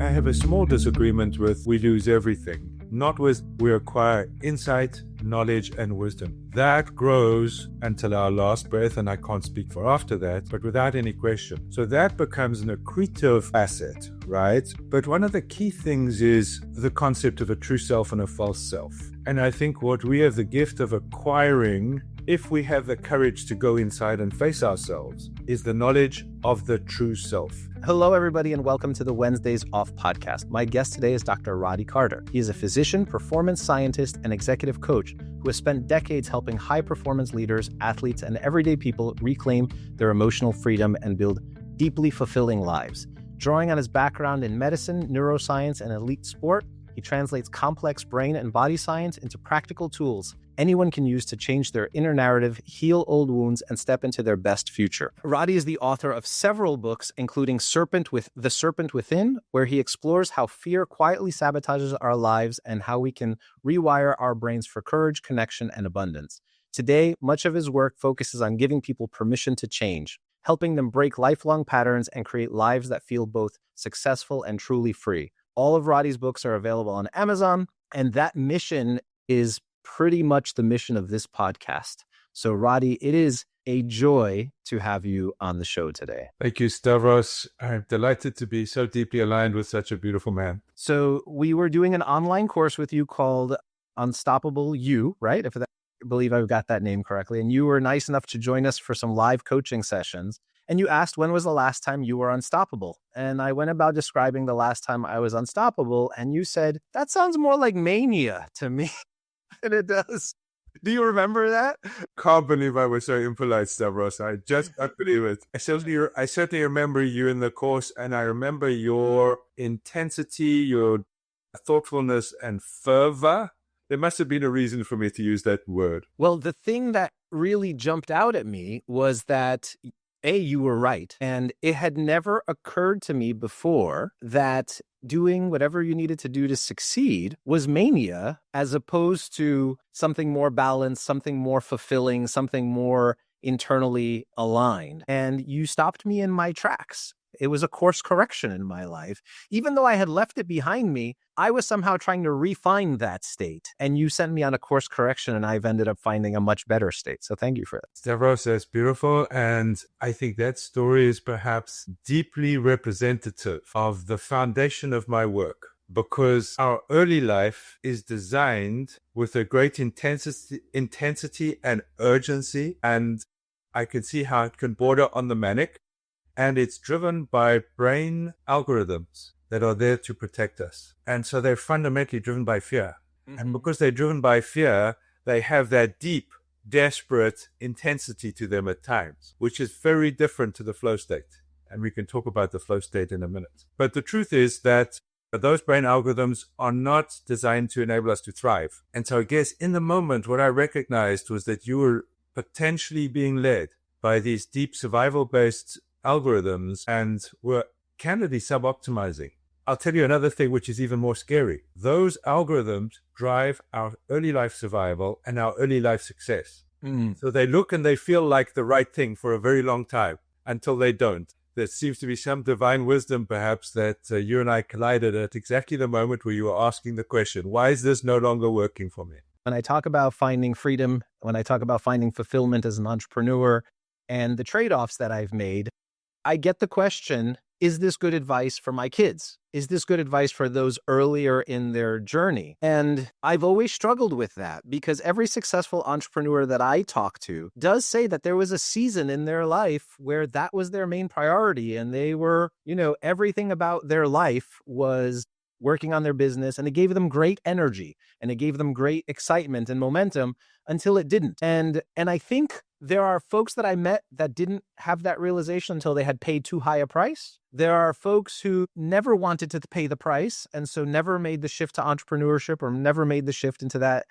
I have a small disagreement with we lose everything. Not with we acquire insight, knowledge, and wisdom. That grows until our last breath, and I can't speak for after that, but without any question. So that becomes an accretive asset, right? But one of the key things is the concept of a true self and a false self. And I think what we have the gift of acquiring, if we have the courage to go inside and face ourselves, is the knowledge of the true self. Hello, everybody, and welcome to the Wednesdays Off podcast. My guest today is Dr. Roddy Carter. He is a physician, performance scientist, and executive coach who has spent decades helping high-performance leaders, athletes, and everyday people reclaim their emotional freedom and build deeply fulfilling lives. Drawing on his background in medicine, neuroscience, and elite sport, he translates complex brain and body science into practical tools anyone can use to change their inner narrative, heal old wounds, and step into their best future. Roddy is the author of several books, including The Serpent Within, where he explores how fear quietly sabotages our lives and how we can rewire our brains for courage, connection, and abundance. Today, much of his work focuses on giving people permission to change, helping them break lifelong patterns and create lives that feel both successful and truly free. All of Roddy's books are available on Amazon, and that mission is pretty much the mission of this podcast. So, Roddy, it is a joy to have you on the show today. Thank you, Stavros. I'm delighted to be so deeply aligned with such a beautiful man. So we were doing an online course with you called Unstoppable You, right? I believe I've got that name correctly. And you were nice enough to join us for some live coaching sessions. And you asked, when was the last time you were unstoppable? And I went about describing the last time I was unstoppable. And you said, that sounds more like mania to me. And it does. Do you remember that? Can't believe I was so impolite, Stavros. I just can't believe it. I certainly remember you in the course, and I remember your intensity, your thoughtfulness, and fervor. There must have been a reason for me to use that word. Well, the thing that really jumped out at me was that you were right. And it had never occurred to me before that doing whatever you needed to do to succeed was mania, as opposed to something more balanced, something more fulfilling, something more internally aligned. And you stopped me in my tracks. It was a course correction in my life. Even though I had left it behind me, I was somehow trying to refine that state. And you sent me on a course correction, and I've ended up finding a much better state. So thank you for that. Stavros, that's beautiful. And I think that story is perhaps deeply representative of the foundation of my work, because our early life is designed with a great intensity and urgency. And I can see how it can border on the manic. And it's driven by brain algorithms that are there to protect us. And so they're fundamentally driven by fear. Mm-hmm. And because they're driven by fear, they have that deep, desperate intensity to them at times, which is very different to the flow state. And we can talk about the flow state in a minute. But the truth is that those brain algorithms are not designed to enable us to thrive. And so I guess in the moment, what I recognized was that you were potentially being led by these deep survival-based algorithms and were candidly sub-optimizing. I'll tell you another thing which is even more scary. Those algorithms drive our early life survival and our early life success. So they look and they feel like the right thing for a very long time until they don't. There seems to be some divine wisdom, perhaps, that you and I collided at exactly the moment where you were asking the question, why is this no longer working for me? When I talk about finding freedom, when I talk about finding fulfillment as an entrepreneur and the trade-offs that I've made, I get the question, is this good advice for my kids? Is this good advice for those earlier in their journey? And I've always struggled with that because every successful entrepreneur that I talk to does say that there was a season in their life where that was their main priority. And they were, everything about their life was working on their business, and it gave them great energy and it gave them great excitement and momentum until it didn't. And I think there are folks that I met that didn't have that realization until they had paid too high a price. There are folks who never wanted to pay the price and so never made the shift to entrepreneurship or never made the shift into that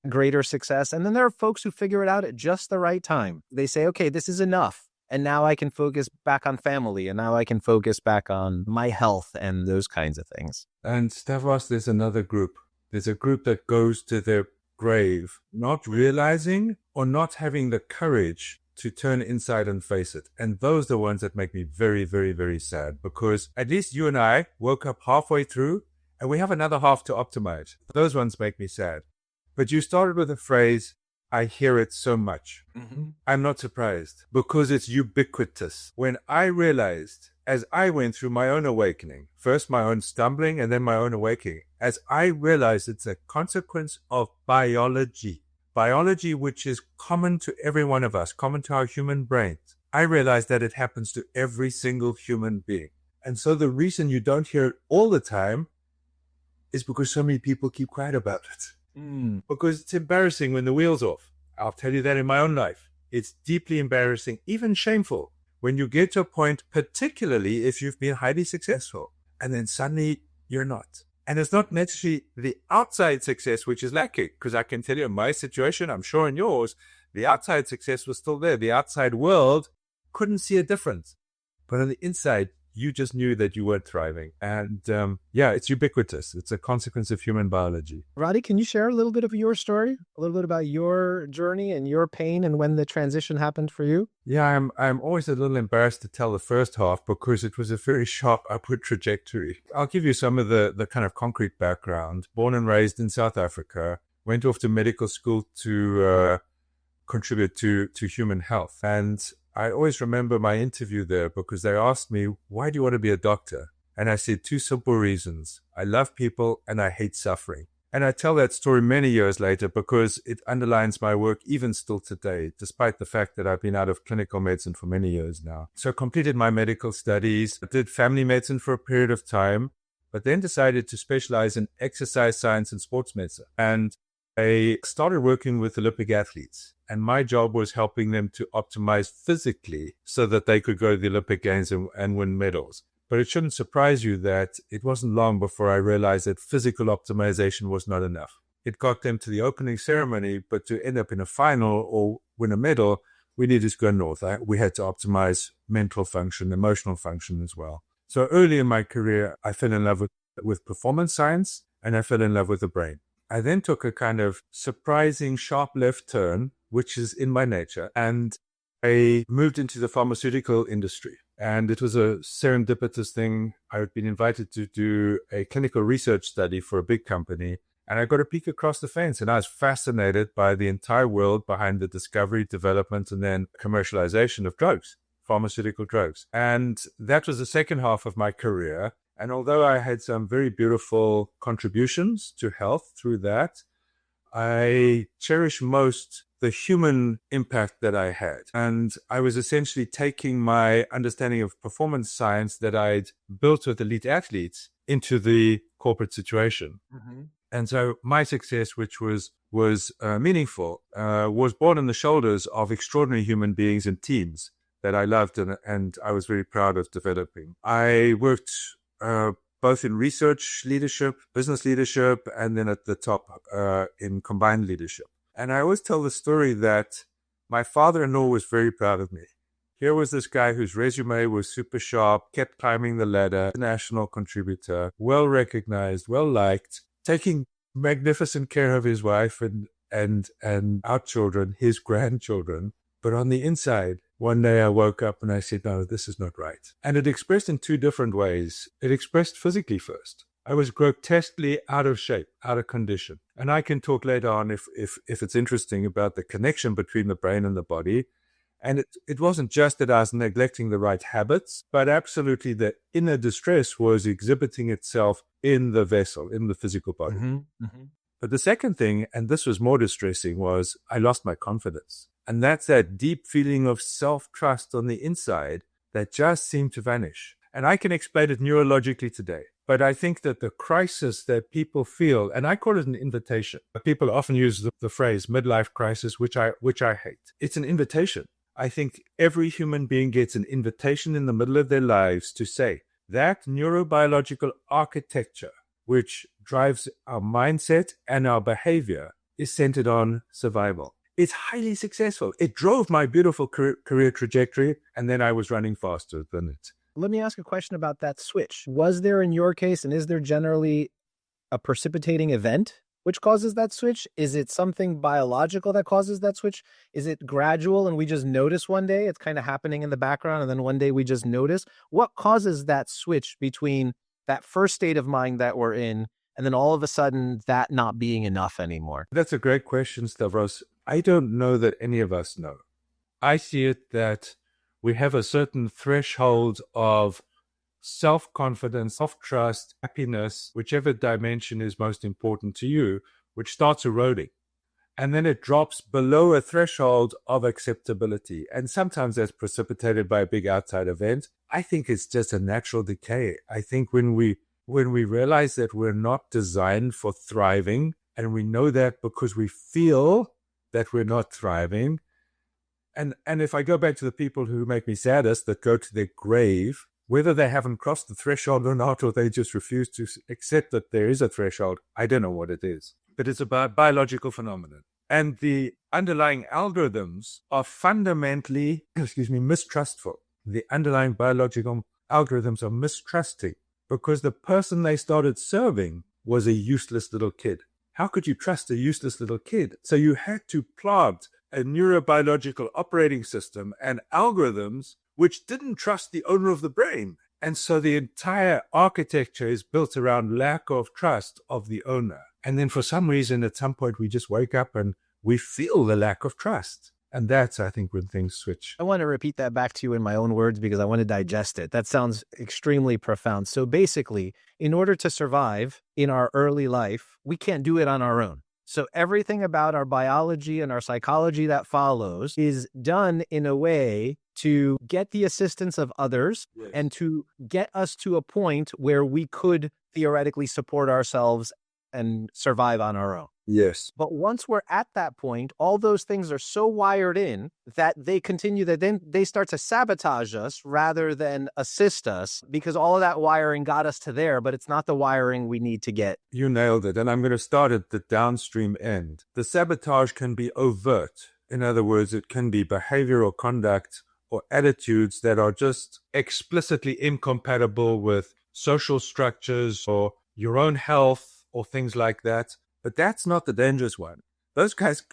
greater success. And then there are folks who figure it out at just the right time. They say, okay, this is enough. And now I can focus back on family, and now I can focus back on my health and those kinds of things. And Stavros, there's another group. There's a group that goes to their grave, not realizing or not having the courage to turn inside and face it. And those are the ones that make me very, very, very sad, because at least you and I woke up halfway through and we have another half to optimize. Those ones make me sad. But you started with a phrase, I hear it so much. Mm-hmm. I'm not surprised, because it's ubiquitous. When I realized, as I went through my own awakening, first my own stumbling and then my own awakening, as I realized it's a consequence of biology, which is common to every one of us, common to our human brains, I realized that it happens to every single human being. And so the reason you don't hear it all the time is because so many people keep quiet about it. Because it's embarrassing when the wheel's off. I'll tell you that in my own life. It's deeply embarrassing, even shameful, when you get to a point, particularly if you've been highly successful, and then suddenly you're not. And it's not necessarily the outside success which is lacking, because I can tell you in my situation, I'm sure in yours, the outside success was still there. The outside world couldn't see a difference. But on the inside, you just knew that you weren't thriving. And it's ubiquitous. It's a consequence of human biology. Roddy, can you share a little bit of your story? A little bit about your journey and your pain and when the transition happened for you? Yeah, I'm always a little embarrassed to tell the first half because it was a very sharp upward trajectory. I'll give you some of the kind of concrete background. Born and raised in South Africa, went off to medical school to contribute to human health. And I always remember my interview there because they asked me, why do you want to be a doctor? And I said, two simple reasons. I love people and I hate suffering. And I tell that story many years later because it underlines my work even still today, despite the fact that I've been out of clinical medicine for many years now. So I completed my medical studies, did family medicine for a period of time, but then decided to specialize in exercise science and sports medicine. And I started working with Olympic athletes. And my job was helping them to optimize physically so that they could go to the Olympic Games and win medals. But it shouldn't surprise you that it wasn't long before I realized that physical optimization was not enough. It got them to the opening ceremony, but to end up in a final or win a medal, we needed to go north. We had to optimize mental function, emotional function as well. So early in my career, I fell in love with performance science and I fell in love with the brain. I then took a kind of surprising sharp left turn, which is in my nature, and I moved into the pharmaceutical industry. And it was a serendipitous thing. I had been invited to do a clinical research study for a big company, and I got a peek across the fence, and I was fascinated by the entire world behind the discovery, development, and then commercialization of drugs, pharmaceutical drugs. And that was the second half of my career. And although I had some very beautiful contributions to health through that, I cherish most the human impact that I had. And I was essentially taking my understanding of performance science that I'd built with elite athletes into the corporate situation. Mm-hmm. And so my success, which was meaningful, was born on the shoulders of extraordinary human beings and teams that I loved and I was very proud of developing. I worked both in research leadership, business leadership, and then at the top in combined leadership. And I always tell the story that my father-in-law was very proud of me. Here was this guy whose resume was super sharp, kept climbing the ladder, national contributor, well recognized, well liked, taking magnificent care of his wife and our children, his grandchildren. But on the inside, one day I woke up and I said, no, this is not right. And it expressed in two different ways. It expressed physically first. I was grotesquely out of shape, out of condition. And I can talk later on if it's interesting about the connection between the brain and the body. And it wasn't just that I was neglecting the right habits, but absolutely the inner distress was exhibiting itself in the vessel, in the physical body. Mm-hmm, mm-hmm. But the second thing, and this was more distressing, was I lost my confidence. And that's that deep feeling of self-trust on the inside that just seemed to vanish. And I can explain it neurologically today. But I think that the crisis that people feel, and I call it an invitation. People often use the phrase midlife crisis, which I hate. It's an invitation. I think every human being gets an invitation in the middle of their lives to say that neurobiological architecture, which drives our mindset and our behavior, is centered on survival. It's highly successful. It drove my beautiful career trajectory, and then I was running faster than it. Let me ask a question about that switch. Was there in your case, and is there generally a precipitating event which causes that switch? Is it something biological that causes that switch? Is it gradual and we just notice one day it's kind of happening in the background and then one day we just notice? What causes that switch between that first state of mind that we're in and then all of a sudden that not being enough anymore? That's a great question, Stavros. I don't know that any of us know. I see it that we have a certain threshold of self-confidence, self-trust, happiness, whichever dimension is most important to you, which starts eroding. And then it drops below a threshold of acceptability. And sometimes that's precipitated by a big outside event. I think it's just a natural decay. I think when we realize that we're not designed for thriving, and we know that because we feel that we're not thriving, and if I go back to the people who make me saddest, that go to their grave, whether they haven't crossed the threshold or not, or they just refuse to accept that there is a threshold, I don't know what it is. But it's a biological phenomenon. And the underlying algorithms are fundamentally, mistrustful. The underlying biological algorithms are mistrusting because the person they started serving was a useless little kid. How could you trust a useless little kid? So you had to plant a neurobiological operating system and algorithms which didn't trust the owner of the brain. And so the entire architecture is built around lack of trust of the owner. And then for some reason, at some point, we just wake up and we feel the lack of trust. And that's, I think, when things switch. I want to repeat that back to you in my own words because I want to digest it. That sounds extremely profound. So basically, in order to survive in our early life, we can't do it on our own. So everything about our biology and our psychology that follows is done in a way to get the assistance of others and to get us to a point where we could theoretically support ourselves and survive on our own. Yes. But once we're at that point, all those things are so wired in that they continue, that then they start to sabotage us rather than assist us because all of that wiring got us to there, but it's not the wiring we need to get. You nailed it. And I'm going to start at the downstream end. The sabotage can be overt. In other words, it can be behavioral conduct or attitudes that are just explicitly incompatible with social structures or your own health or things like that. But that's not the dangerous one. Those guys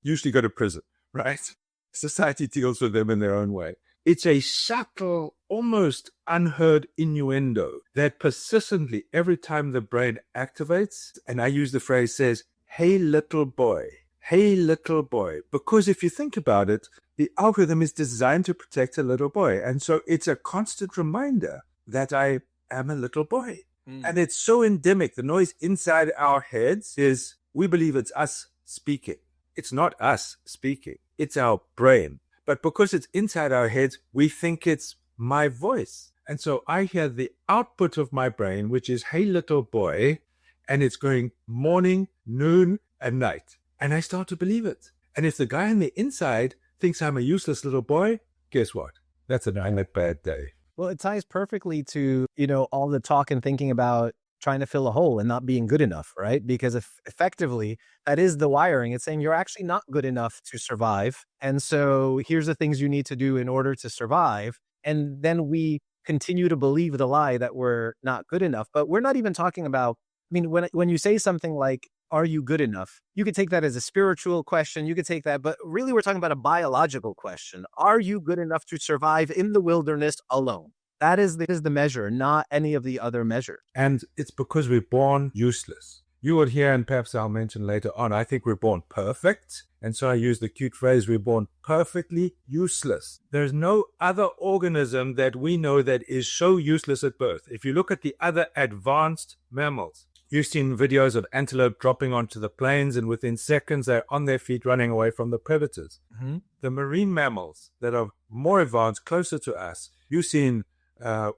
usually go to prison, right? Society deals with them in their own way. It's a subtle, almost unheard innuendo that persistently, every time the brain activates, and I use the phrase, says, hey, little boy, because if you think about it, the algorithm is designed to protect a little boy. And so it's a constant reminder that I am a little boy. And it's so endemic. The noise inside our heads is, we believe it's us speaking. It's not us speaking. It's our brain. But because it's inside our heads, we think it's my voice. And so I hear the output of my brain, which is, hey, little boy, and it's going morning, noon, and night. And I start to believe it. And if the guy on the inside thinks I'm a useless little boy, guess what? That's a bad day. Well, it ties perfectly to, all the talk and thinking about trying to fill a hole and not being good enough, right? Because effectively, that is the wiring. It's saying you're actually not good enough to survive. And so here's the things you need to do in order to survive. And then we continue to believe the lie that we're not good enough. But we're not even talking about, when you say something like, are you good enough? You could take that as a spiritual question. You could take that, but really we're talking about a biological question. Are you good enough to survive in the wilderness alone? That is the measure, not any of the other measures. And it's because we're born useless. You will hear, and perhaps I'll mention later on, I think we're born perfect. And so I use the cute phrase, we're born perfectly useless. There's no other organism that we know that is so useless at birth. If you look at the other advanced mammals, you've seen videos of antelope dropping onto the plains, and within seconds, they're on their feet running away from the predators. Mm-hmm. The marine mammals that are more advanced, closer to us, you've seen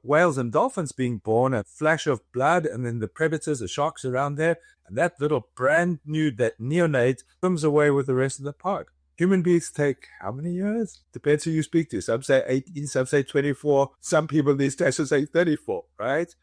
whales and dolphins being born, a flash of blood, and then the predators, the sharks around there, and that little brand new, that neonate, swims away with the rest of the pod. Human beings take how many years? Depends who you speak to. Some say 18, some say 24. Some people these days will say 34, right?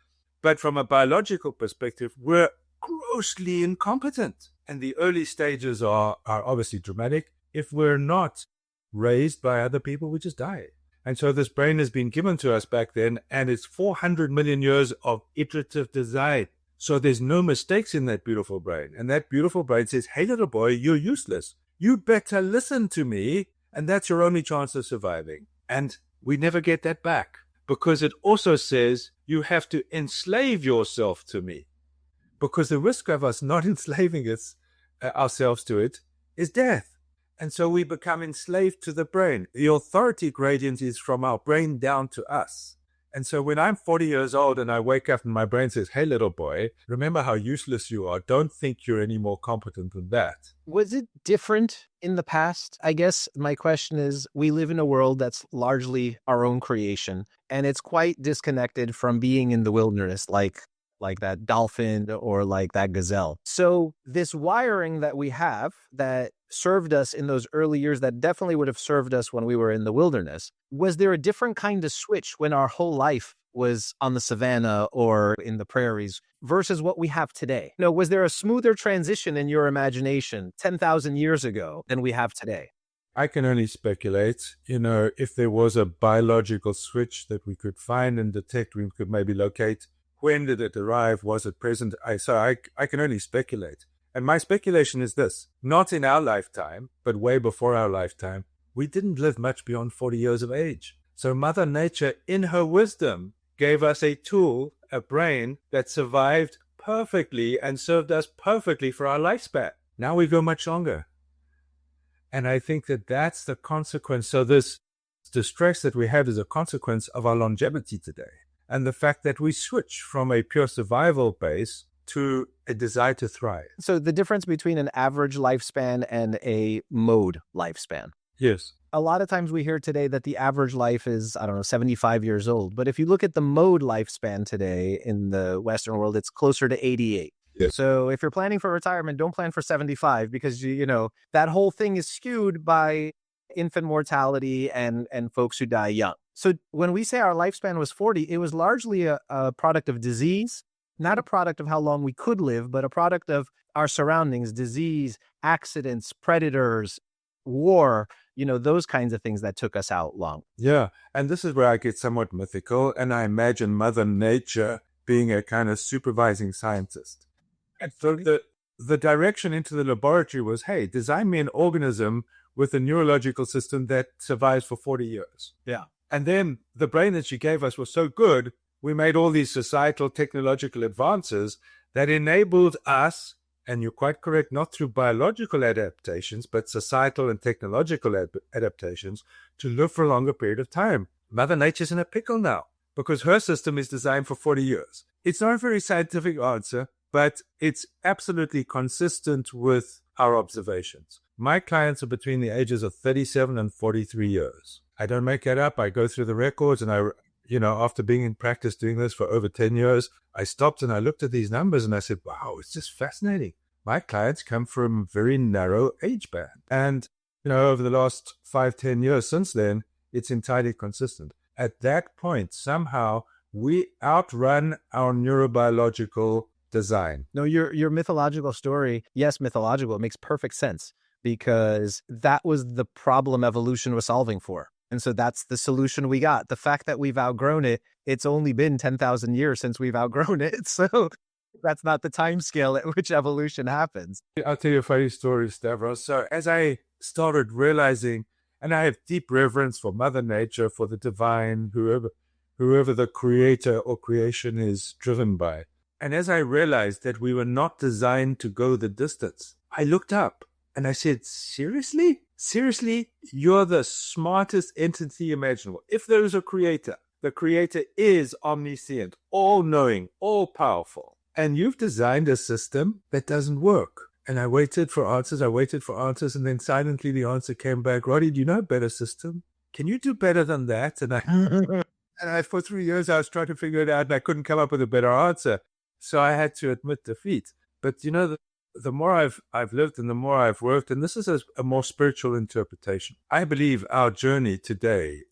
But from a biological perspective, we're grossly incompetent. And the early stages are obviously dramatic. If we're not raised by other people, we just die. And so this brain has been given to us back then, and it's 400 million years of iterative design. So there's no mistakes in that beautiful brain. And that beautiful brain says, hey, little boy, you're useless. You better listen to me. And that's your only chance of surviving. And we never get that back, because it also says you have to enslave yourself to me, because the risk of us not enslaving ourselves to it is death. And so we become enslaved to the brain. The authority gradient is from our brain down to us. And so when I'm 40 years old and I wake up and my brain says, hey, little boy, remember how useless you are. Don't think you're any more competent than that. Was it different in the past? I guess my question is, we live in a world that's largely our own creation, and it's quite disconnected from being in the wilderness, like that dolphin or like that gazelle. So this wiring that we have that served us in those early years, that definitely would have served us when we were in the wilderness, was there a different kind of switch when our whole life was on the savannah or in the prairies versus what we have today? No, was there a smoother transition in your imagination 10,000 years ago than we have today? I can only speculate. If there was a biological switch that we could find and detect, we could maybe locate. When did it arrive? Was it present? I can only speculate. And my speculation is this: not in our lifetime, but way before our lifetime, we didn't live much beyond 40 years of age. So Mother Nature, in her wisdom, gave us a tool, a brain that survived perfectly and served us perfectly for our lifespan. Now we go much longer. And I think that that's the consequence. So this distress that we have is a consequence of our longevity today. And the fact that we switch from a pure survival base to a desire to thrive. So the difference between an average lifespan and a mode lifespan. Yes. A lot of times we hear today that the average life is, 75 years old. But if you look at the mode lifespan today in the Western world, it's closer to 88. Yes. So if you're planning for retirement, don't plan for 75, because, that whole thing is skewed by infant mortality and folks who die young. So when we say our lifespan was 40, it was largely a product of disease, not a product of how long we could live, but a product of our surroundings, disease, accidents, predators, war, those kinds of things that took us out long. Yeah. And this is where I get somewhat mythical. And I imagine Mother Nature being a kind of supervising scientist. And so the direction into the laboratory was, hey, design me an organism with a neurological system that survives for 40 years. Yeah. And then the brain that she gave us was so good, we made all these societal technological advances that enabled us, and you're quite correct, not through biological adaptations, but societal and technological adaptations, to live for a longer period of time. Mother Nature's in a pickle now because her system is designed for 40 years. It's not a very scientific answer, but it's absolutely consistent with our observations. My clients are between the ages of 37 and 43 years. I don't make that up. I go through the records, and after being in practice doing this for over 10 years, I stopped and I looked at these numbers and I said, wow, it's just fascinating. My clients come from a very narrow age band. And, over the last 5-10 years since then, it's entirely consistent. At that point, somehow we outrun our neurobiological design. No, your mythological story, yes, mythological, it makes perfect sense, because that was the problem evolution was solving for. And so that's the solution we got. The fact that we've outgrown it, it's only been 10,000 years since we've outgrown it. So that's not the time scale at which evolution happens. I'll tell you a funny story, Stavros. So as I started realizing, and I have deep reverence for Mother Nature, for the divine, whoever the creator or creation is driven by. And as I realized that we were not designed to go the distance, I looked up and I said, seriously? Seriously? You're the smartest entity imaginable. If there is a creator, the creator is omniscient, all-knowing, all-powerful. And you've designed a system that doesn't work. And I waited for answers, and then silently the answer came back, Roddy, do you know a better system? Can you do better than that? And for 3 years, I was trying to figure it out, and I couldn't come up with a better answer. So I had to admit defeat. But, the more I've lived and the more I've worked, and this is a more spiritual interpretation. I believe our journey today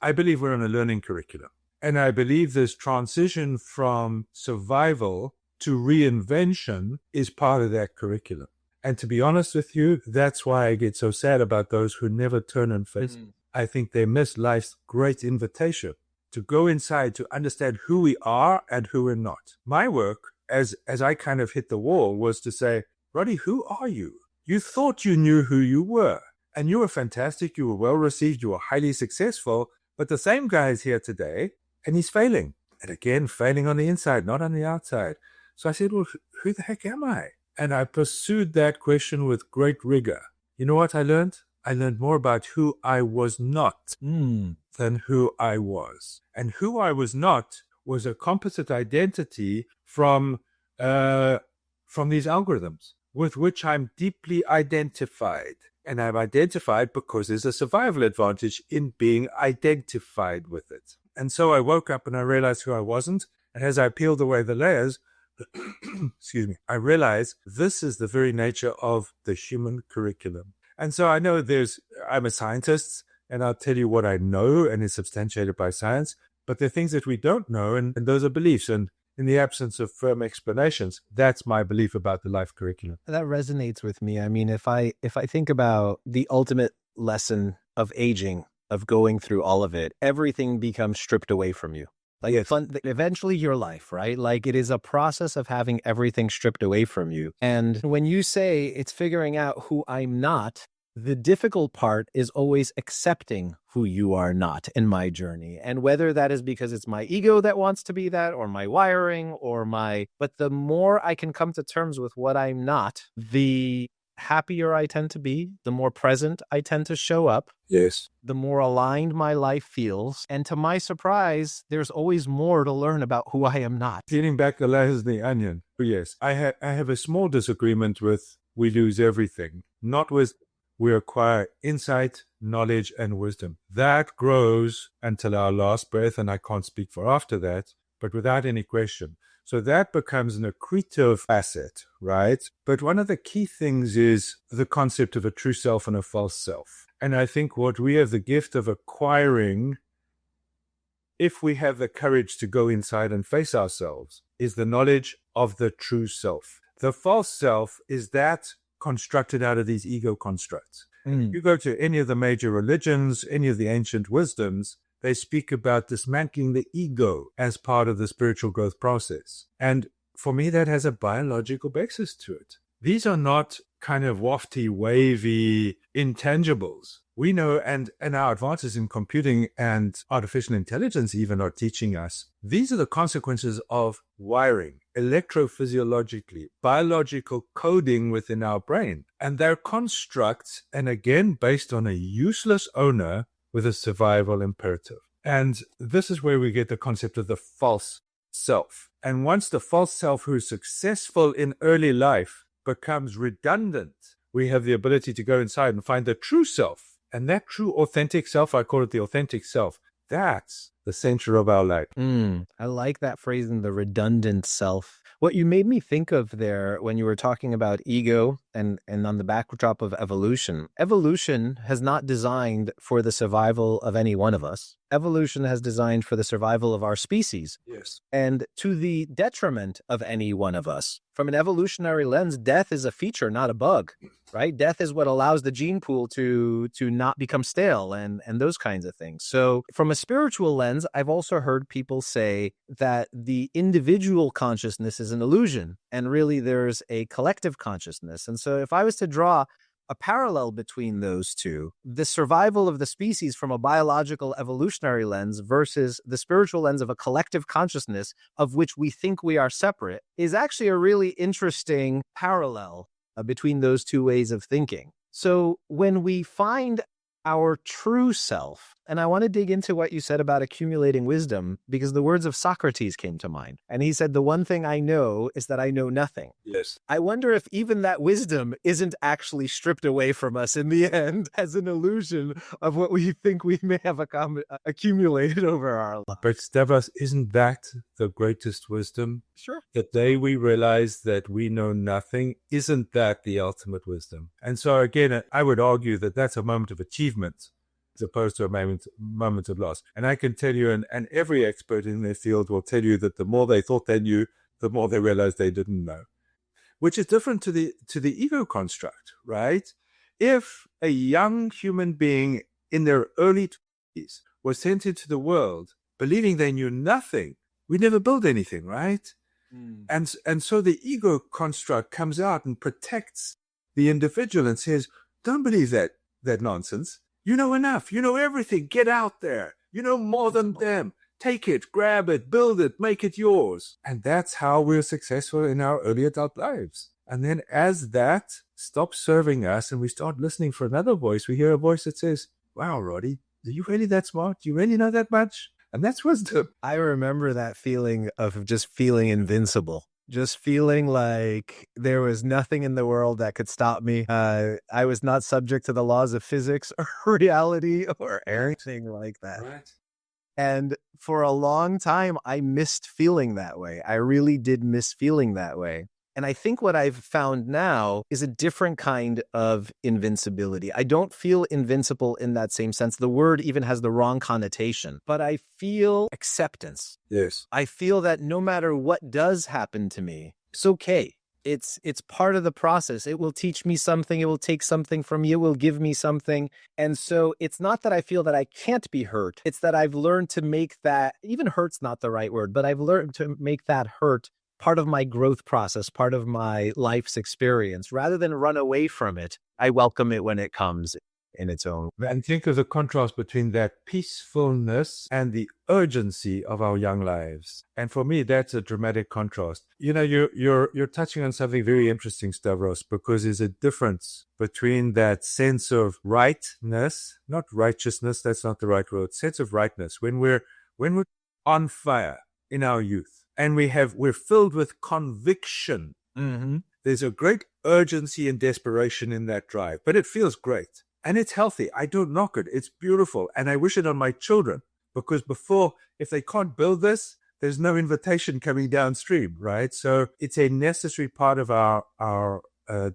I believe we're on a learning curriculum. And I believe this transition from survival to reinvention is part of that curriculum. And to be honest with you, that's why I get so sad about those who never turn and face. I think they miss life's great invitation to go inside, to understand who we are and who we're not. My work as I kind of hit the wall was to say, Roddy, who are you? You thought you knew who you were, and you were fantastic. You were well received. You were highly successful. But the same guy is here today, and he's failing. And again, failing on the inside, not on the outside. So I said, well, who the heck am I? And I pursued that question with great rigor. You know what I learned? I learned more about who I was not than who I was. And who I was not was a composite identity from these algorithms with which I'm deeply identified. And I'm identified because there's a survival advantage in being identified with it. And so I woke up and I realized who I wasn't. And as I peeled away the layers, excuse me, I realized this is the very nature of the human curriculum. And so I know I'm a scientist, and I'll tell you what I know and is substantiated by science, but there are things that we don't know, and those are beliefs. And in the absence of firm explanations, that's my belief about the life curriculum. That resonates with me. I mean, if I think about the ultimate lesson of aging, of going through all of it, everything becomes stripped away from you. Like eventually your life, right? Like it is a process of having everything stripped away from you. And when you say it's figuring out who I'm not, the difficult part is always accepting who you are not in my journey. And whether that is because it's my ego that wants to be that, or my wiring, but the more I can come to terms with what I'm not, the happier I tend to be, the more present I tend to show up. Yes. The more aligned my life feels. And to my surprise, there's always more to learn about who I am not. Peeling back the layers of the onion. Yes. I have a small disagreement with we lose everything. Not with we acquire insight, knowledge, and wisdom. That grows until our last breath, and I can't speak for after that, but without any question. So that becomes an accretive asset, right? But one of the key things is the concept of a true self and a false self. And I think what we have the gift of acquiring, if we have the courage to go inside and face ourselves, is the knowledge of the true self. The false self is that constructed out of these ego constructs. You go to any of the major religions, any of the ancient wisdoms, they speak about dismantling the ego as part of the spiritual growth process. And for me, that has a biological basis to it. These are not kind of wafty, wavy intangibles. We know, and our advances in computing and artificial intelligence even are teaching us, these are the consequences of wiring, electrophysiologically, biological coding within our brain. And they're constructs, and again, based on a useless owner with a survival imperative. And this is where we get the concept of the false self. And once the false self who is successful in early life becomes redundant, we have the ability to go inside and find the true self. And that true authentic self, I call it the authentic self, that's the center of our life. I like that phrasing, the redundant self. What you made me think of there when you were talking about ego and on the backdrop of evolution, evolution has not designed for the survival of any one of us. Evolution has designed for the survival of our species. Yes. And to the detriment of any one of us. From an evolutionary lens, death is a feature, not a bug, right? Death is what allows the gene pool to not become stale and those kinds of things. So from a spiritual lens, I've also heard people say that the individual consciousness is an illusion, and really there's a collective consciousness. And so if I was to draw a parallel between those two, the survival of the species from a biological evolutionary lens versus the spiritual lens of a collective consciousness of which we think we are separate is actually a really interesting parallel between those two ways of thinking. So when we find our true self, and I want to dig into what you said about accumulating wisdom, because the words of Socrates came to mind. And he said, the one thing I know is that I know nothing. Yes. I wonder if even that wisdom isn't actually stripped away from us in the end as an illusion of what we think we may have accumulated over our lives. But Stavros, isn't that the greatest wisdom? Sure. The day we realize that we know nothing, isn't that the ultimate wisdom? And so again, I would argue that that's a moment of achievement as opposed to a moment of loss. And I can tell you, and every expert in their field will tell you that the more they thought they knew, the more they realized they didn't know, which is different to the ego construct, right? If a young human being in their early 20s was sent into the world believing they knew nothing, we never build anything, right? And so the ego construct comes out and protects the individual and says, don't believe that nonsense. You know enough. You know everything. Get out there. You know more than them. Take it, grab it, build it, make it yours. And that's how we're successful in our early adult lives. And then as that stops serving us and we start listening for another voice, we hear a voice that says, wow, Roddy, are you really that smart? Do you really know that much? And that's wisdom. I remember that feeling of just feeling invincible. Just feeling like there was nothing in the world that could stop me. I was not subject to the laws of physics or reality or anything like that. Right. And for a long time, I missed feeling that way. I really did miss feeling that way. And I think what I've found now is a different kind of invincibility. I don't feel invincible in that same sense. The word even has the wrong connotation, but I feel acceptance. Yes. I feel that no matter what does happen to me, it's okay. It's part of the process. It will teach me something. It will take something from you. It will give me something. And so it's not that I feel that I can't be hurt. It's that I've learned to make that, even hurt's not the right word, but I've learned to make that hurt part of my growth process, part of my life's experience. Rather than run away from it, I welcome it when it comes in its own. And think of the contrast between that peacefulness and the urgency of our young lives. And for me, that's a dramatic contrast. You know, you're touching on something very interesting, Stavros, because there's a difference between that sense of rightness, not righteousness, that's not the right word, sense of rightness, when we're on fire in our youth. And we're filled with conviction. Mm-hmm. There's a great urgency and desperation in that drive, but it feels great. And it's healthy. I don't knock it. It's beautiful. And I wish it on my children, because if they can't build this, there's no invitation coming downstream, right? So it's a necessary part of our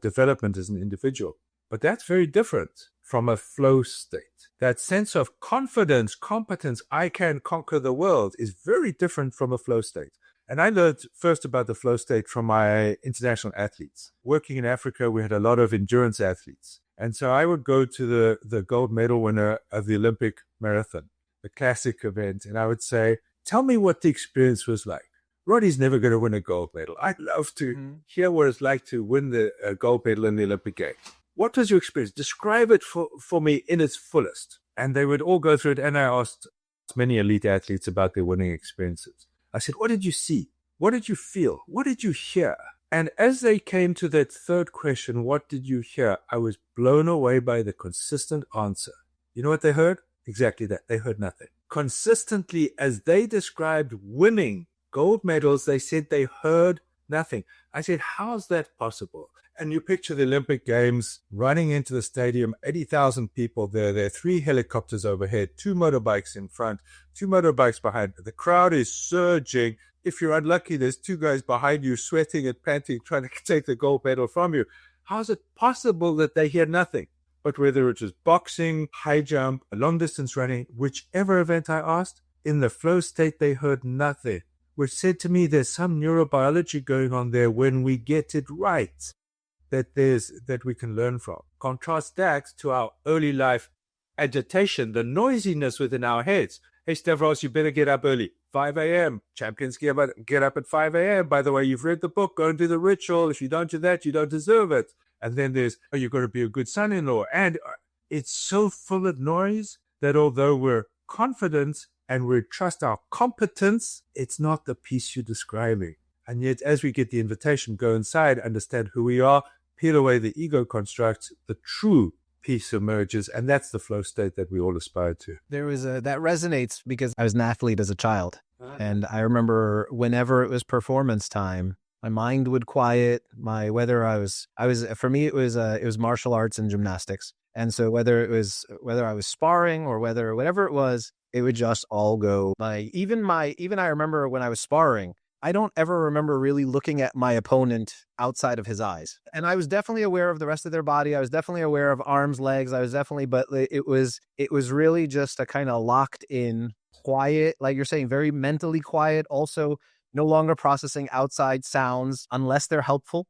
development as an individual. But that's very different from a flow state. That sense of confidence, competence, I can conquer the world is very different from a flow state. And I learned first about the flow state from my international athletes. Working in Africa, we had a lot of endurance athletes. And so I would go to the gold medal winner of the Olympic marathon, the classic event, and I would say, tell me what the experience was like. Roddy's never going to win a gold medal. I'd love to hear what it's like to win the gold medal in the Olympic Games. What was your experience? Describe it for me in its fullest. And they would all go through it. And I asked many elite athletes about their winning experiences. I said, what did you see? What did you feel? What did you hear? And as they came to that third question, what did you hear? I was blown away by the consistent answer. You know what they heard? Exactly that. They heard nothing. Consistently, as they described winning gold medals, they said they heard nothing. I said, how's that possible? And you picture the Olympic Games running into the stadium, 80,000 people there. There are 3 helicopters overhead, 2 motorbikes in front, 2 motorbikes behind. The crowd is surging. If you're unlucky, there's 2 guys behind you sweating and panting, trying to take the gold medal from you. How is it possible that they hear nothing? But whether it was boxing, high jump, long distance running, whichever event I asked, in the flow state, they heard nothing, which said to me there's some neurobiology going on there when we get it right. That we can learn from. Contrast that to our early life agitation, the noisiness within our heads. Hey, Stavros, you better get up early. 5 a.m. Champions get up at 5 a.m. By the way, you've read the book, go and do the ritual. If you don't do that, you don't deserve it. And then there's, you've got to be a good son-in-law. And it's so full of noise that although we're confident and we trust our competence, it's not the peace you're describing. And yet, as we get the invitation, go inside, understand who we are, peel away the ego constructs, the true peace emerges, and that's the flow state that we all aspire to. That resonates because I was an athlete as a child. And I remember whenever it was performance time, my mind would quiet. For me, it was martial arts and gymnastics. And so whether I was sparring or whatever it was, it would just all go. Even I remember when I was sparring, I don't ever remember really looking at my opponent outside of his eyes. And I was definitely aware of the rest of their body. I was definitely aware of arms, legs. But it was really just a kind of locked in, quiet, like you're saying, very mentally quiet. Also, no longer processing outside sounds unless they're helpful,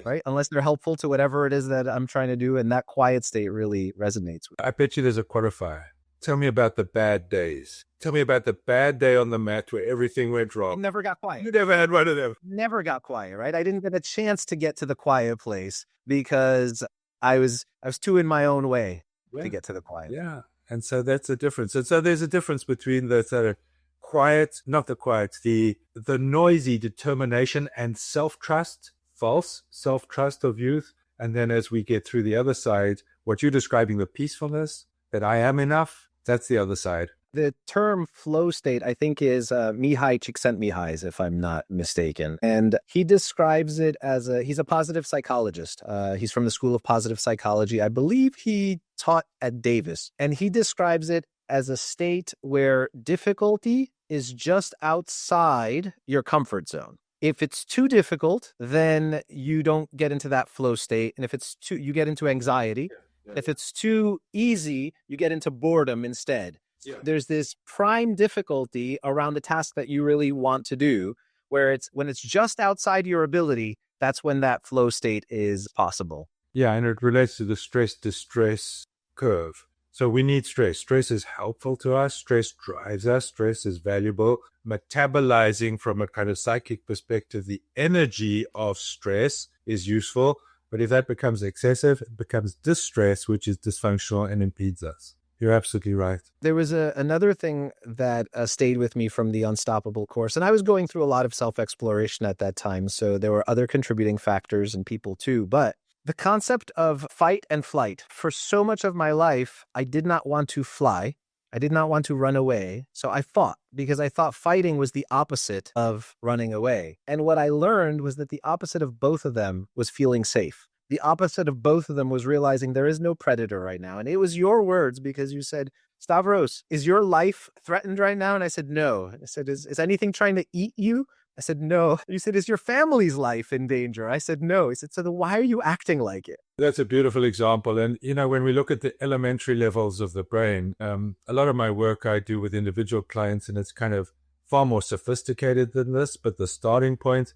right? Unless they're helpful to whatever it is that I'm trying to do. And that quiet state really resonates with me. I bet you there's a qualifier. Tell me about the bad days. Tell me about the bad day on the mat where everything went I wrong. never got quiet. You never had one of them. Never got quiet, right? I didn't get a chance to get to the quiet place because I was too in my own way to get to the quiet. Yeah. And so that's the difference. And so there's a difference between the sort of quiet, not the quiet, the noisy determination and self-trust, false self-trust of youth. And then as we get through the other side, what you're describing, the peacefulness, that I am enough, that's the other side. The term flow state, I think, is Mihai Csikszentmihalyi's, if I'm not mistaken. And he describes it as he's a positive psychologist. He's from the School of Positive Psychology. I believe he taught at Davis. And he describes it as a state where difficulty is just outside your comfort zone. If it's too difficult, then you don't get into that flow state. And if it's too, you get into anxiety. If it's too easy, you get into boredom instead. Yeah. There's this prime difficulty around the task that you really want to do, where when it's just outside your ability, that's when that flow state is possible. Yeah, and it relates to the stress-distress curve. So we need stress. Stress is helpful to us. Stress drives us. Stress is valuable. Metabolizing from a kind of psychic perspective, the energy of stress is useful. But if that becomes excessive, it becomes distress, which is dysfunctional and impedes us. You're absolutely right. There was another thing that stayed with me from the Unstoppable course, and I was going through a lot of self-exploration at that time, so there were other contributing factors and people too, but the concept of fight and flight. For so much of my life, I did not want to fly. I did not want to run away, so I fought because I thought fighting was the opposite of running away. And what I learned was that the opposite of both of them was feeling safe. The opposite of both of them was realizing there is no predator right now. And it was your words because you said, Stavros, is your life threatened right now? And I said, no. I said, is anything trying to eat you? I said, no. You said, is your family's life in danger? I said, no. He said, so then why are you acting like it? That's a beautiful example. And, when we look at the elementary levels of the brain, a lot of my work I do with individual clients, and it's kind of far more sophisticated than this, but the starting point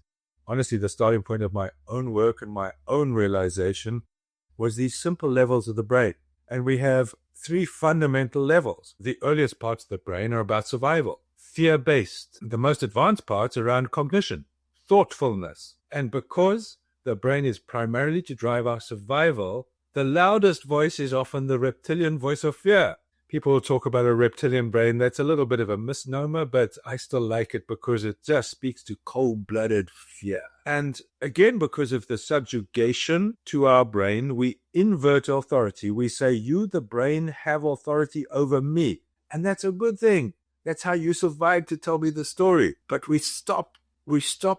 of my own work and my own realization was these simple levels of the brain. And we have 3 fundamental levels. The earliest parts of the brain are about survival, fear-based. The most advanced parts around cognition, thoughtfulness. And because the brain is primarily to drive our survival, the loudest voice is often the reptilian voice of fear. People will talk about a reptilian brain. That's a little bit of a misnomer, but I still like it because it just speaks to cold-blooded fear. And again, because of the subjugation to our brain, we invert authority. We say, you, the brain, have authority over me. And that's a good thing. That's how you survived to tell me the story. But we stop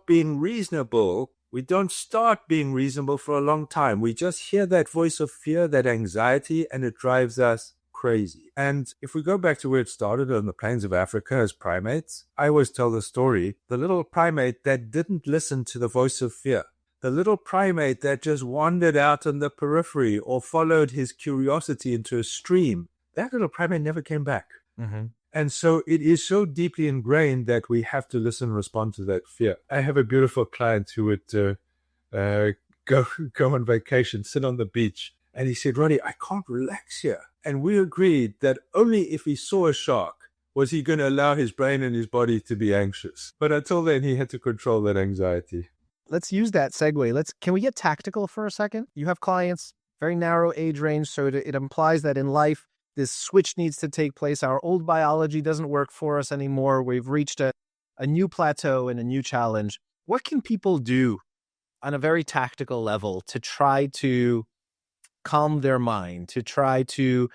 being reasonable. We don't start being reasonable for a long time. We just hear that voice of fear, that anxiety, and it drives us crazy. And if we go back to where it started on the plains of Africa as primates, I always tell the story, the little primate that didn't listen to the voice of fear, the little primate that just wandered out on the periphery or followed his curiosity into a stream, that little primate never came back. Mm-hmm. And so it is so deeply ingrained that we have to listen and respond to that fear. I have a beautiful client who would go on vacation, sit on the beach, and he said, Roddy, I can't relax here. And we agreed that only if he saw a shark was he going to allow his brain and his body to be anxious. But until then, he had to control that anxiety. Let's use that segue. Can we get tactical for a second? You have clients, very narrow age range, so it implies that in life, this switch needs to take place. Our old biology doesn't work for us anymore. We've reached a new plateau and a new challenge. What can people do on a very tactical level to try to calm their mind, to try to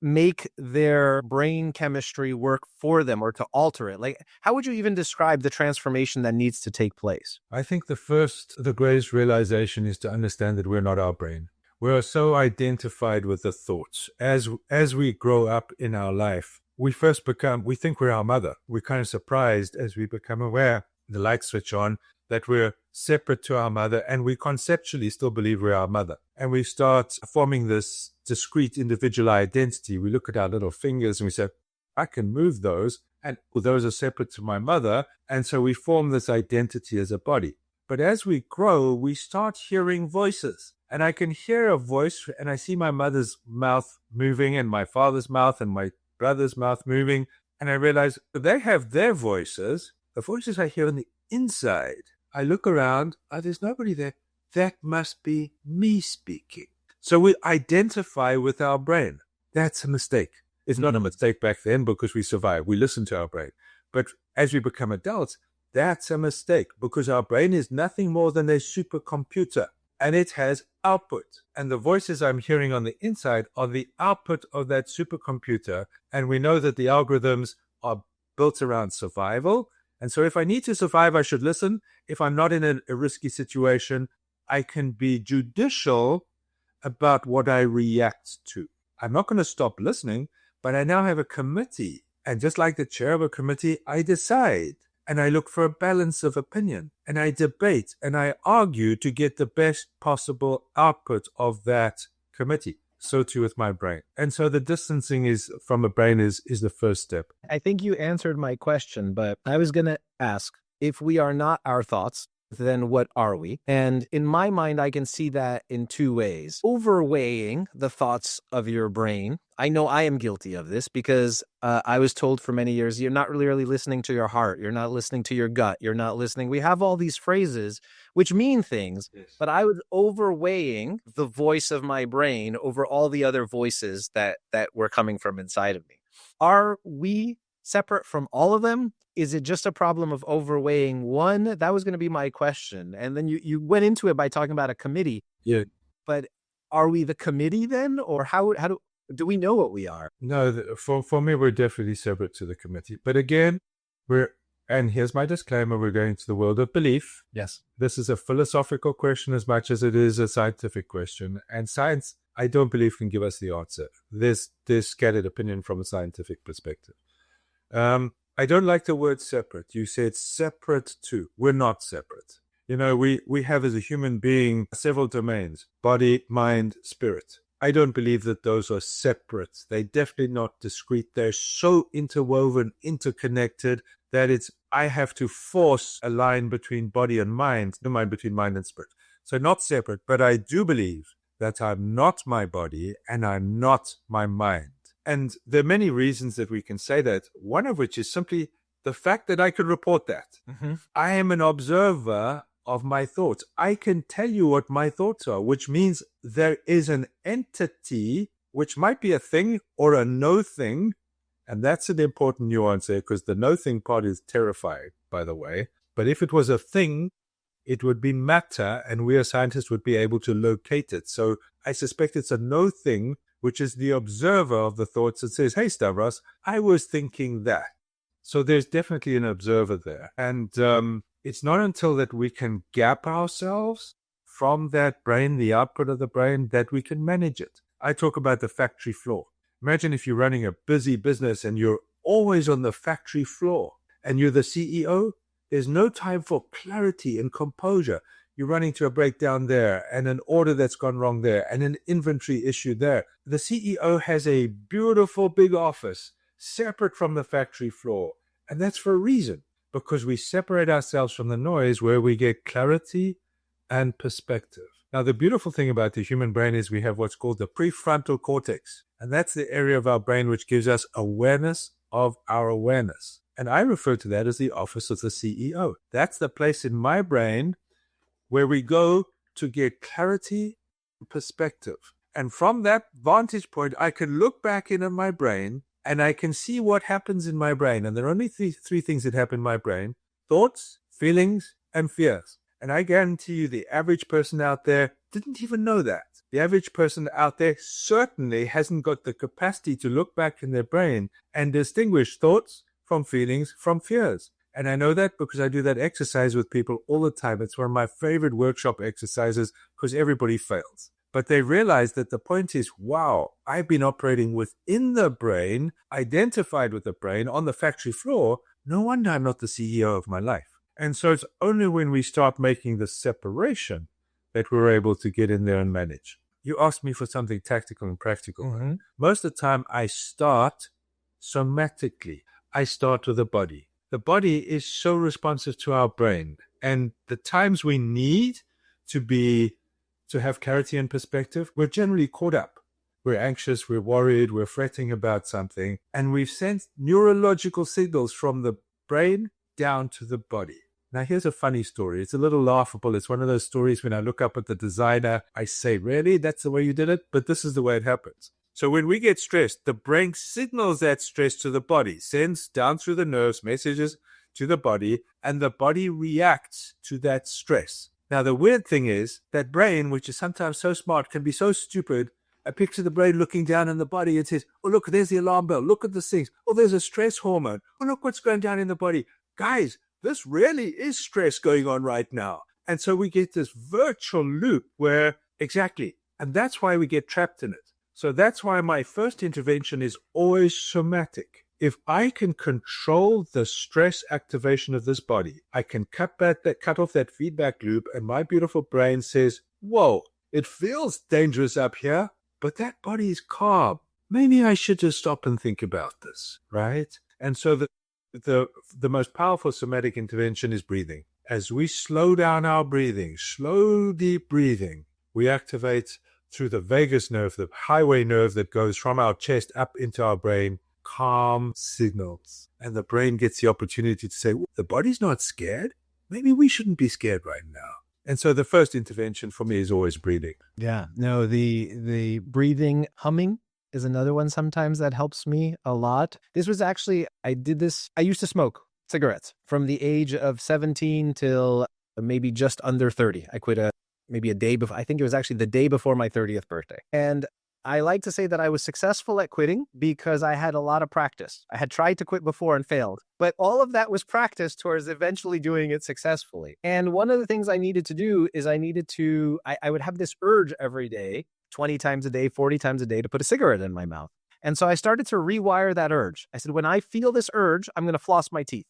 make their brain chemistry work for them or to alter it? How would you even describe the transformation that needs to take place? I think the greatest realization is to understand that we're not our brain. We're so identified with the thoughts. As we grow up in our life, we think we're our mother. We're kind of surprised as we become aware, the lights switch on, that we're separate to our mother, and we conceptually still believe we're our mother. And we start forming this discrete individual identity. We look at our little fingers and we say, I can move those, and those are separate to my mother. And so we form this identity as a body. But as we grow, we start hearing voices. And I can hear a voice, and I see my mother's mouth moving and my father's mouth and my brother's mouth moving. And I realize they have their voices, the voices I hear on the inside. I look around, there's nobody there. That must be me speaking. So we identify with our brain. That's a mistake. It's not a mistake back then because we survived. We listen to our brain. But as we become adults, that's a mistake because our brain is nothing more than a supercomputer. And it has output. And the voices I'm hearing on the inside are the output of that supercomputer. And we know that the algorithms are built around survival. And so if I need to survive, I should listen. If I'm not in a risky situation, I can be judicial about what I react to. I'm not going to stop listening, but I now have a committee. And just like the chair of a committee, I decide. And I look for a balance of opinion, and I debate, and I argue to get the best possible output of that committee. So too with my brain. And so the distancing from the brain is the first step. I think you answered my question, but I was going to ask, if we are not our thoughts, then what are we? And in my mind, I can see that in two ways. Overweighing the thoughts of your brain. I know I am guilty of this because I was told for many years, you're not really listening to your heart. You're not listening to your gut. You're not listening. We have all these phrases which mean things, yes. But I was overweighing the voice of my brain over all the other voices that were coming from inside of me. Are we separate from all of them? Is it just a problem of overweighing one? That was going to be my question. And then you went into it by talking about a committee. Yeah. But are we the committee then? Or how do we know what we are? No, for me, we're definitely separate to the committee. But again, and here's my disclaimer, we're going to the world of belief. Yes. This is a philosophical question as much as it is a scientific question. And science, I don't believe, can give us the answer. There's scattered opinion from a scientific perspective. I don't like the word separate. You said separate too. We're not separate. You know, we have as a human being several domains: body, mind, spirit. I don't believe that those are separate. They're definitely not discrete. They're so interwoven, interconnected, that I have to force a line between body and mind, the line between mind and spirit. So not separate, but I do believe that I'm not my body and I'm not my mind. And there are many reasons that we can say that, one of which is simply the fact that I could report that. Mm-hmm. I am an observer of my thoughts. I can tell you what my thoughts are, which means there is an entity, which might be a thing or a no thing. And that's an important nuance there, because the no thing part is terrifying, by the way. But if it was a thing, it would be matter, and we as scientists would be able to locate it. So I suspect it's a no thing, which is the observer of the thoughts that says, hey, Stavros, I was thinking that. So there's definitely an observer there. And it's not until that we can gap ourselves from that brain, the output of the brain, that we can manage it. I talk about the factory floor. Imagine if you're running a busy business and you're always on the factory floor and you're the CEO. There's no time for clarity and composure. You're running to a breakdown there and an order that's gone wrong there and an inventory issue there. The CEO has a beautiful big office separate from the factory floor. And that's for a reason, because we separate ourselves from the noise where we get clarity and perspective. Now, the beautiful thing about the human brain is we have what's called the prefrontal cortex. And that's the area of our brain which gives us awareness of our awareness. And I refer to that as the office of the CEO. That's the place in my brain where we go to get clarity and perspective. And from that vantage point, I can look back into my brain and I can see what happens in my brain. And there are only three things that happen in my brain: thoughts, feelings, and fears. And I guarantee you the average person out there didn't even know that. The average person out there certainly hasn't got the capacity to look back in their brain and distinguish thoughts from feelings from fears. And I know that because I do that exercise with people all the time. It's one of my favorite workshop exercises because everybody fails. But they realize that the point is, wow, I've been operating within the brain, identified with the brain on the factory floor. No wonder I'm not the CEO of my life. And so it's only when we start making the separation that we're able to get in there and manage. You asked me for something tactical and practical. Mm-hmm. Most of the time I start somatically. I start with the body. The body is so responsive to our brain. And the times we need to be to have clarity and perspective, we're generally caught up. We're anxious, we're worried, we're fretting about something, and we've sent neurological signals from the brain down to the body. Now, here's a funny story. It's a little laughable. It's one of those stories when I look up at the designer, I say, really? That's the way you did it? But this is the way it happens. So when we get stressed, the brain signals that stress to the body, sends down through the nerves messages to the body, and the body reacts to that stress. Now, the weird thing is that brain, which is sometimes so smart, can be so stupid. I picture the brain looking down in the body and says, oh, look, there's the alarm bell. Look at the things. Oh, there's a stress hormone. Oh, look what's going down in the body. Guys, this really is stress going on right now. And so we get this virtual loop where, exactly, and that's why we get trapped in it. So that's why my first intervention is always somatic. If I can control the stress activation of this body, I can cut off that feedback loop, and my beautiful brain says, whoa, it feels dangerous up here, but that body is calm. Maybe I should just stop and think about this, right? And so the most powerful somatic intervention is breathing. As we slow down our breathing, slow, deep breathing, we activate through the vagus nerve, the highway nerve that goes from our chest up into our brain, calm signals. And the brain gets the opportunity to say, the body's not scared. Maybe we shouldn't be scared right now. And so the first intervention for me is always breathing. Yeah, no, the breathing, humming is another one sometimes that helps me a lot. This was actually, I used to smoke cigarettes from the age of 17 till maybe just under 30. I quit maybe a day before, I think it was actually the day before my 30th birthday. And I like to say that I was successful at quitting because I had a lot of practice. I had tried to quit before and failed, but all of that was practice towards eventually doing it successfully. And one of the things I needed to do is I would have this urge every day, 20 times a day, 40 times a day, to put a cigarette in my mouth. And so I started to rewire that urge. I said, when I feel this urge, I'm going to floss my teeth.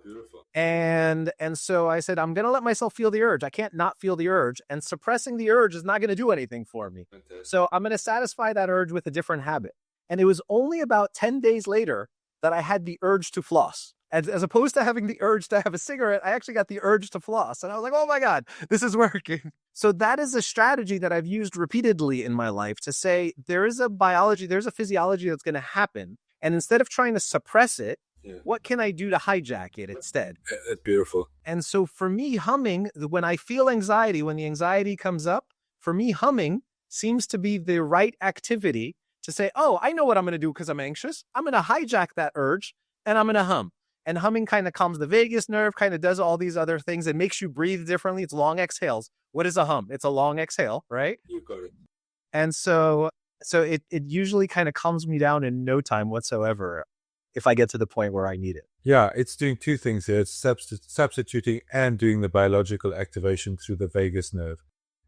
Beautiful. And so I said, I'm going to let myself feel the urge. I can't not feel the urge. And suppressing the urge is not going to do anything for me. Fantastic. So I'm going to satisfy that urge with a different habit. And it was only about 10 days later that I had the urge to floss. As opposed to having the urge to have a cigarette, I actually got the urge to floss. And I was like, oh my God, this is working. So that is a strategy that I've used repeatedly in my life to say, there is a biology, there's a physiology that's going to happen. And instead of trying to suppress it, what can I do to hijack it instead? That's beautiful. And so for me, humming, when I feel anxiety, when the anxiety comes up, for me, humming seems to be the right activity to say, oh, I know what I'm going to do because I'm anxious. I'm going to hijack that urge and I'm going to hum. And humming kind of calms the vagus nerve, kind of does all these other things. It makes you breathe differently. It's long exhales. What is a hum? It's a long exhale, right? You got it. And so it usually kind of calms me down in no time whatsoever if I get to the point where I need it. Yeah, it's doing two things here. It's substituting and doing the biological activation through the vagus nerve.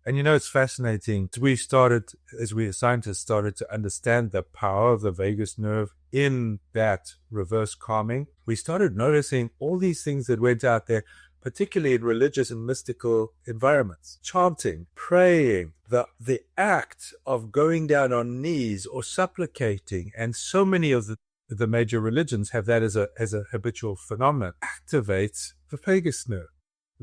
And it's fascinating. As we scientists started to understand the power of the vagus nerve in that reverse calming, we started noticing all these things that went out there, particularly in religious and mystical environments. Chanting, praying, the act of going down on knees or supplicating, and so many of the major religions have that as a habitual phenomenon, activates the vagus nerve.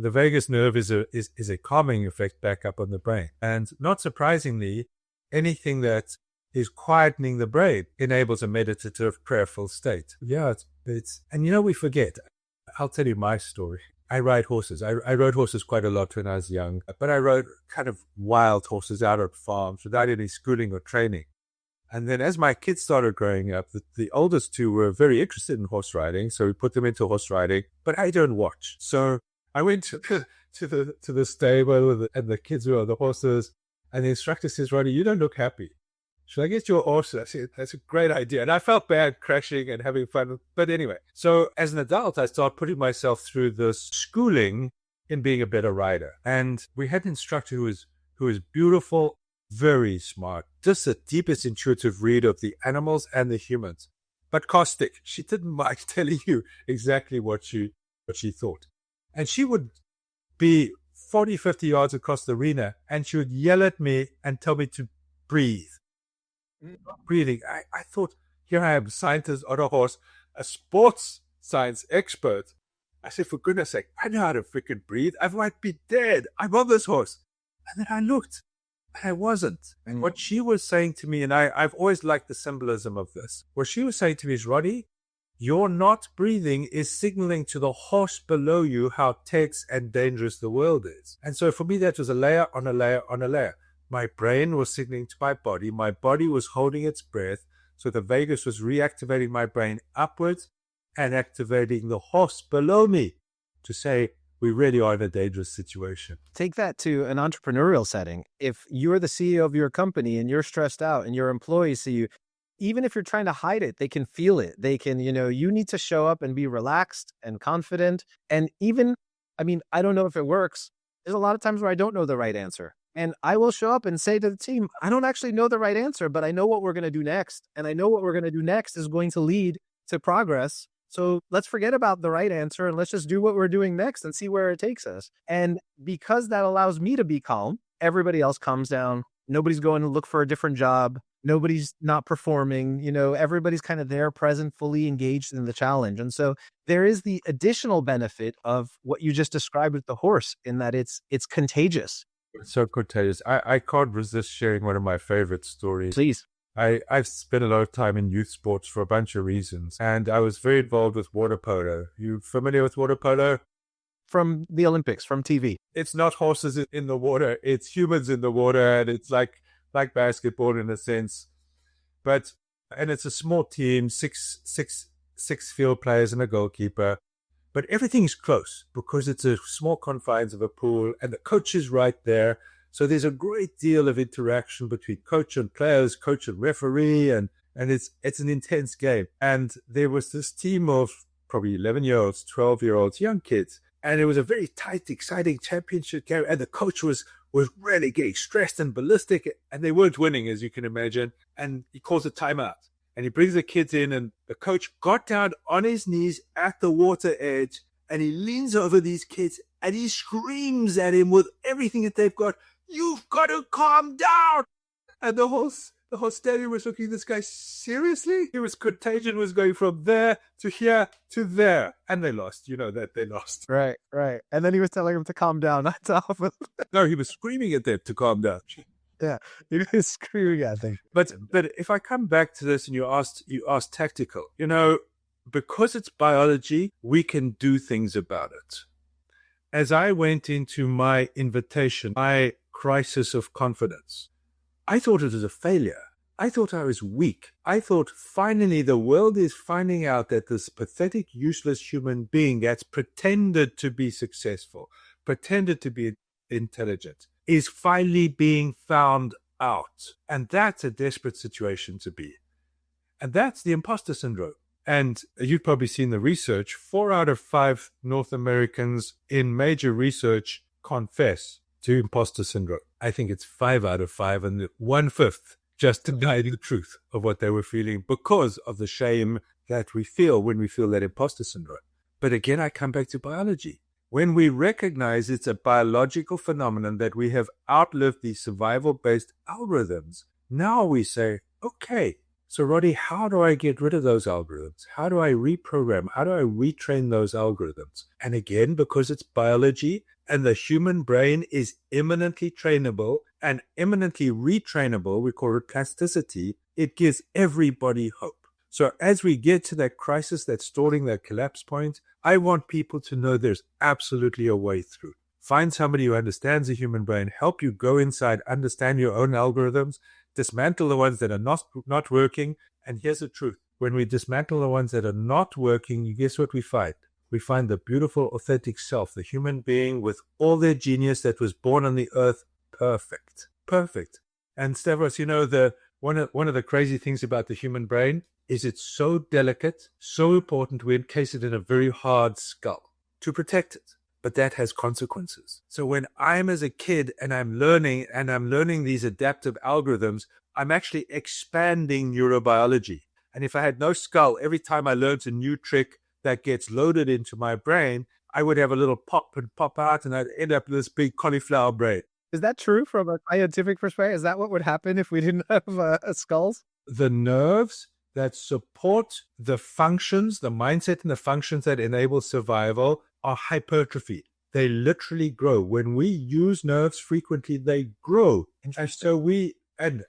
The vagus nerve is a calming effect back up on the brain. And not surprisingly, anything that is quietening the brain enables a meditative, prayerful state. Yeah, and we forget. I'll tell you my story. I ride horses. I rode horses quite a lot when I was young, but I rode kind of wild horses out at farms without any schooling or training. And then as my kids started growing up, the oldest two were very interested in horse riding, so we put them into horse riding, but I don't watch. So I went to the stable and the kids were on the horses, and the instructor says, Roddy, you don't look happy. Should I get you a horse? I said, that's a great idea. And I felt bad crashing and having fun. But anyway, so as an adult, I started putting myself through this schooling in being a better rider. And we had an instructor who was beautiful, very smart, just the deepest intuitive read of the animals and the humans, but caustic. She didn't mind telling you exactly what she thought. And she would be 40, 50 yards across the arena, and she would yell at me and tell me to breathe. Not breathing. I thought, here I am, scientist on a horse, a sports science expert. I said, for goodness sake, I know how to freaking breathe. I might be dead. I'm on this horse. And then I looked. I wasn't. And what she was saying to me, and I've always liked the symbolism of this, what she was saying to me is, Roddy, your not breathing is signaling to the horse below you how tense and dangerous the world is. And so for me, that was a layer on a layer on a layer. My brain was signaling to my body was holding its breath, so the vagus was reactivating my brain upwards and activating the horse below me to say, we really are in a dangerous situation. Take that to an entrepreneurial setting. If you're the CEO of your company and you're stressed out and your employees see you, even if you're trying to hide it, they can feel it. They can, you need to show up and be relaxed and confident. And even, I don't know if it works. There's a lot of times where I don't know the right answer. And I will show up and say to the team, I don't actually know the right answer, but I know what we're going to do next. And I know what we're going to do next is going to lead to progress. So let's forget about the right answer and let's just do what we're doing next and see where it takes us. And because that allows me to be calm, everybody else calms down. Nobody's going to look for a different job. Nobody's not performing. Everybody's kind of there, present, fully engaged in the challenge. And so there is the additional benefit of what you just described with the horse in that it's contagious. It's so contagious. I can't resist sharing one of my favorite stories. Please. I've spent a lot of time in youth sports for a bunch of reasons, and I was very involved with water polo. You familiar with water polo? From the Olympics, from TV. It's not horses in the water, it's humans in the water, and it's like basketball in a sense. And it's a small team, six field players and a goalkeeper. But everything is close because it's a small confines of a pool, and the coach is right there. So there's a great deal of interaction between coach and players, coach and referee, and it's an intense game. And there was this team of probably 11-year-olds, 12-year-olds, young kids, and it was a very tight, exciting championship game. And the coach was really getting stressed and ballistic, and they weren't winning, as you can imagine. And he calls a timeout, and he brings the kids in, and the coach got down on his knees at the water edge, and he leans over these kids, and he screams at him with everything that they've got, "You've got to calm down!" And the whole stadium was looking at this guy, seriously? Contagion was going from there to here to there. And they lost. You know that they lost. Right. And then he was telling him to calm down, not to off with... No, he was screaming at them to calm down. Yeah, he was screaming at them. But if I come back to this and you asked tactical, because it's biology, we can do things about it. As I went into my invitation, my crisis of confidence, I thought it was a failure. I thought I was weak. I thought finally the world is finding out that this pathetic, useless human being that's pretended to be successful, pretended to be intelligent, is finally being found out. And that's a desperate situation to be. And that's the imposter syndrome. And you've probably seen the research. 4 out of 5 North Americans in major research confess to imposter syndrome. I think it's 5 out of 5, and 1/5 just denying the truth of what they were feeling because of the shame that we feel when we feel that imposter syndrome. But again, I come back to biology. When we recognize it's a biological phenomenon that we have outlived these survival-based algorithms, now we say, okay, so Roddy, how do I get rid of those algorithms? How do I reprogram? How do I retrain those algorithms? And again, because it's biology and the human brain is imminently trainable and imminently retrainable, we call it plasticity, it gives everybody hope. So as we get to that crisis, that stalling, that collapse point, I want people to know there's absolutely a way through. Find somebody who understands the human brain, help you go inside, understand your own algorithms, dismantle the ones that are not working. And here's the truth. When we dismantle the ones that are not working, guess what we find? We find the beautiful, authentic self, the human being with all their genius that was born on the earth, perfect. And Stavros, one of the crazy things about the human brain is it's so delicate, so important, we encase it in a very hard skull to protect it. But that has consequences. So when I'm as a kid and I'm learning these adaptive algorithms, I'm actually expanding neurobiology. And if I had no skull, every time I learned a new trick that gets loaded into my brain, I would have a little pop and pop out, and I'd end up with this big cauliflower brain. Is that true from a scientific perspective? Is that what would happen if we didn't have skulls? The nerves that support the functions, the mindset and the functions that enable survival are hypertrophied. They literally grow. When we use nerves frequently, they grow. And so and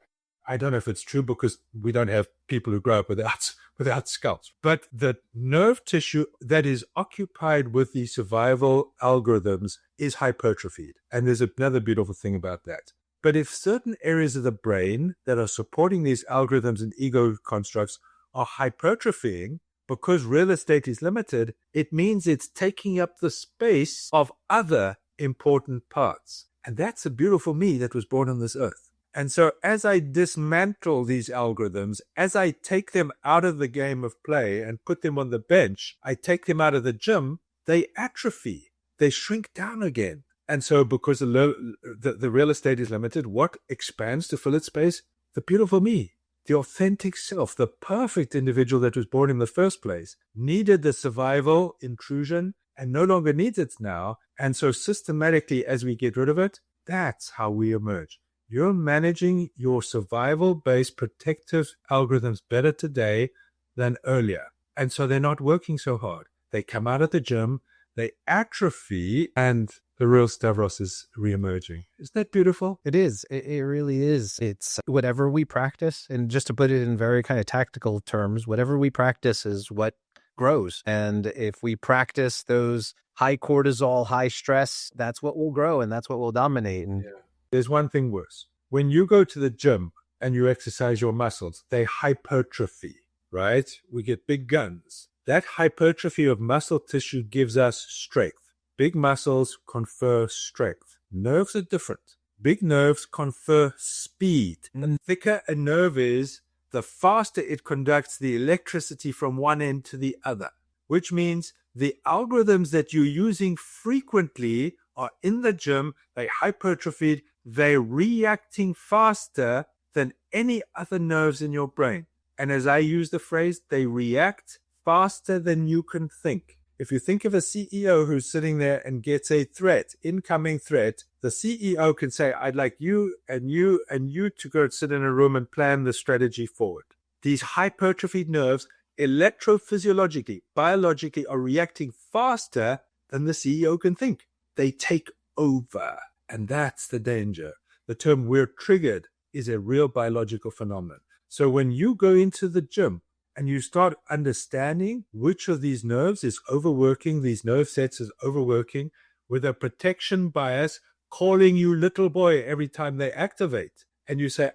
I don't know if it's true because we don't have people who grow up without skulls, but the nerve tissue that is occupied with the survival algorithms is hypertrophied. And there's another beautiful thing about that. But if certain areas of the brain that are supporting these algorithms and ego constructs are hypertrophying, because real estate is limited, it means it's taking up the space of other important parts. And that's a beautiful me that was born on this earth. And so as I dismantle these algorithms, as I take them out of the game of play and put them on the bench, I take them out of the gym, they atrophy, they shrink down again. And so because the real estate is limited, what expands to fill its space? The beautiful me. The authentic self, the perfect individual that was born in the first place, needed the survival intrusion and no longer needs it now. And so systematically, as we get rid of it, that's how we emerge. You're managing your survival-based protective algorithms better today than earlier. And so they're not working so hard. They come out of the gym, they atrophy, and the real Stavros is reemerging. Isn't that beautiful? It is. It really is. It's whatever we practice. And just to put it in very kind of tactical terms, whatever we practice is what grows. And if we practice those high cortisol, high stress, that's what will grow and that's what will dominate. And there's one thing worse. When you go to the gym and you exercise your muscles, they hypertrophy, right? We get big guns. That hypertrophy of muscle tissue gives us strength. Big muscles confer strength. Nerves are different. Big nerves confer speed. The thicker a nerve is, the faster it conducts the electricity from one end to the other, which means the algorithms that you're using frequently are in the gym, they hypertrophied, they're reacting faster than any other nerves in your brain. And as I use the phrase, they react faster than you can think. If you think of a CEO who's sitting there and gets a threat, incoming threat, the CEO can say, I'd like you and you and you to go sit in a room and plan the strategy forward. These hypertrophied nerves, electrophysiologically, biologically, are reacting faster than the CEO can think. They take over. And that's the danger. The term we're triggered is a real biological phenomenon. So when you go into the gym and you start understanding which of these nerves is overworking, these nerve sets is overworking, with a protection bias calling you little boy every time they activate, and you say,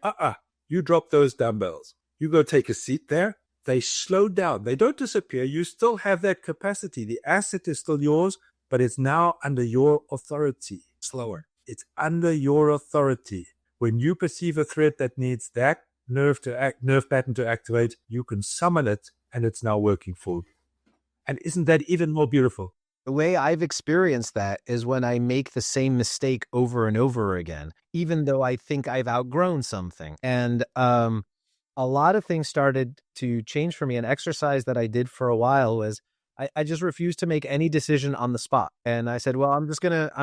you drop those dumbbells. You go take a seat there. They slow down. They don't disappear. You still have that capacity. The asset is still yours, but it's now under your authority. Slower. It's under your authority. When you perceive a threat that needs that nerve pattern to activate, you can summon it, and it's now working for you. And isn't that even more beautiful? The way I've experienced that is when I make the same mistake over and over again, even though I think I've outgrown something. And a lot of things started to change for me. An exercise that I did for a while was I just refused to make any decision on the spot. And I said, well, I'm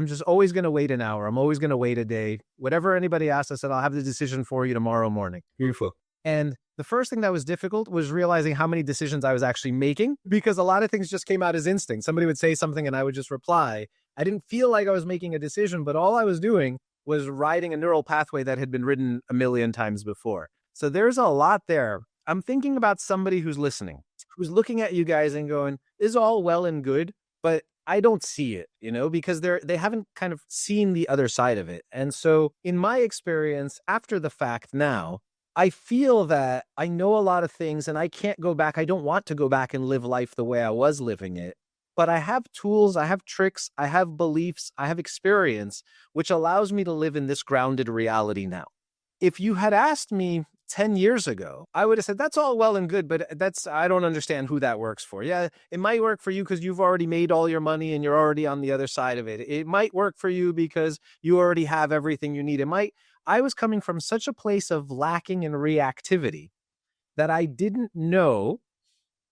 just always going to wait an hour. I'm always going to wait a day. Whatever anybody asks, I said, I'll have the decision for you tomorrow morning. Beautiful. And the first thing that was difficult was realizing how many decisions I was actually making, because a lot of things just came out as instinct. Somebody would say something and I would just reply. I didn't feel like I was making a decision, but all I was doing was riding a neural pathway that had been ridden a million times before. So there's a lot there. I'm thinking about somebody who's listening, who's looking at you guys and going, this is all well and good, but I don't see it, because they haven't kind of seen the other side of it. And so in my experience, after the fact now, I feel that I know a lot of things and I can't go back. I don't want to go back and live life the way I was living it. But I have tools, I have tricks, I have beliefs, I have experience, which allows me to live in this grounded reality now. If you had asked me 10 years ago, I would have said, that's all well and good, but I don't understand who that works for. Yeah, it might work for you because you've already made all your money and you're already on the other side of it. It might work for you because you already have everything you need. I was coming from such a place of lacking in reactivity that I didn't know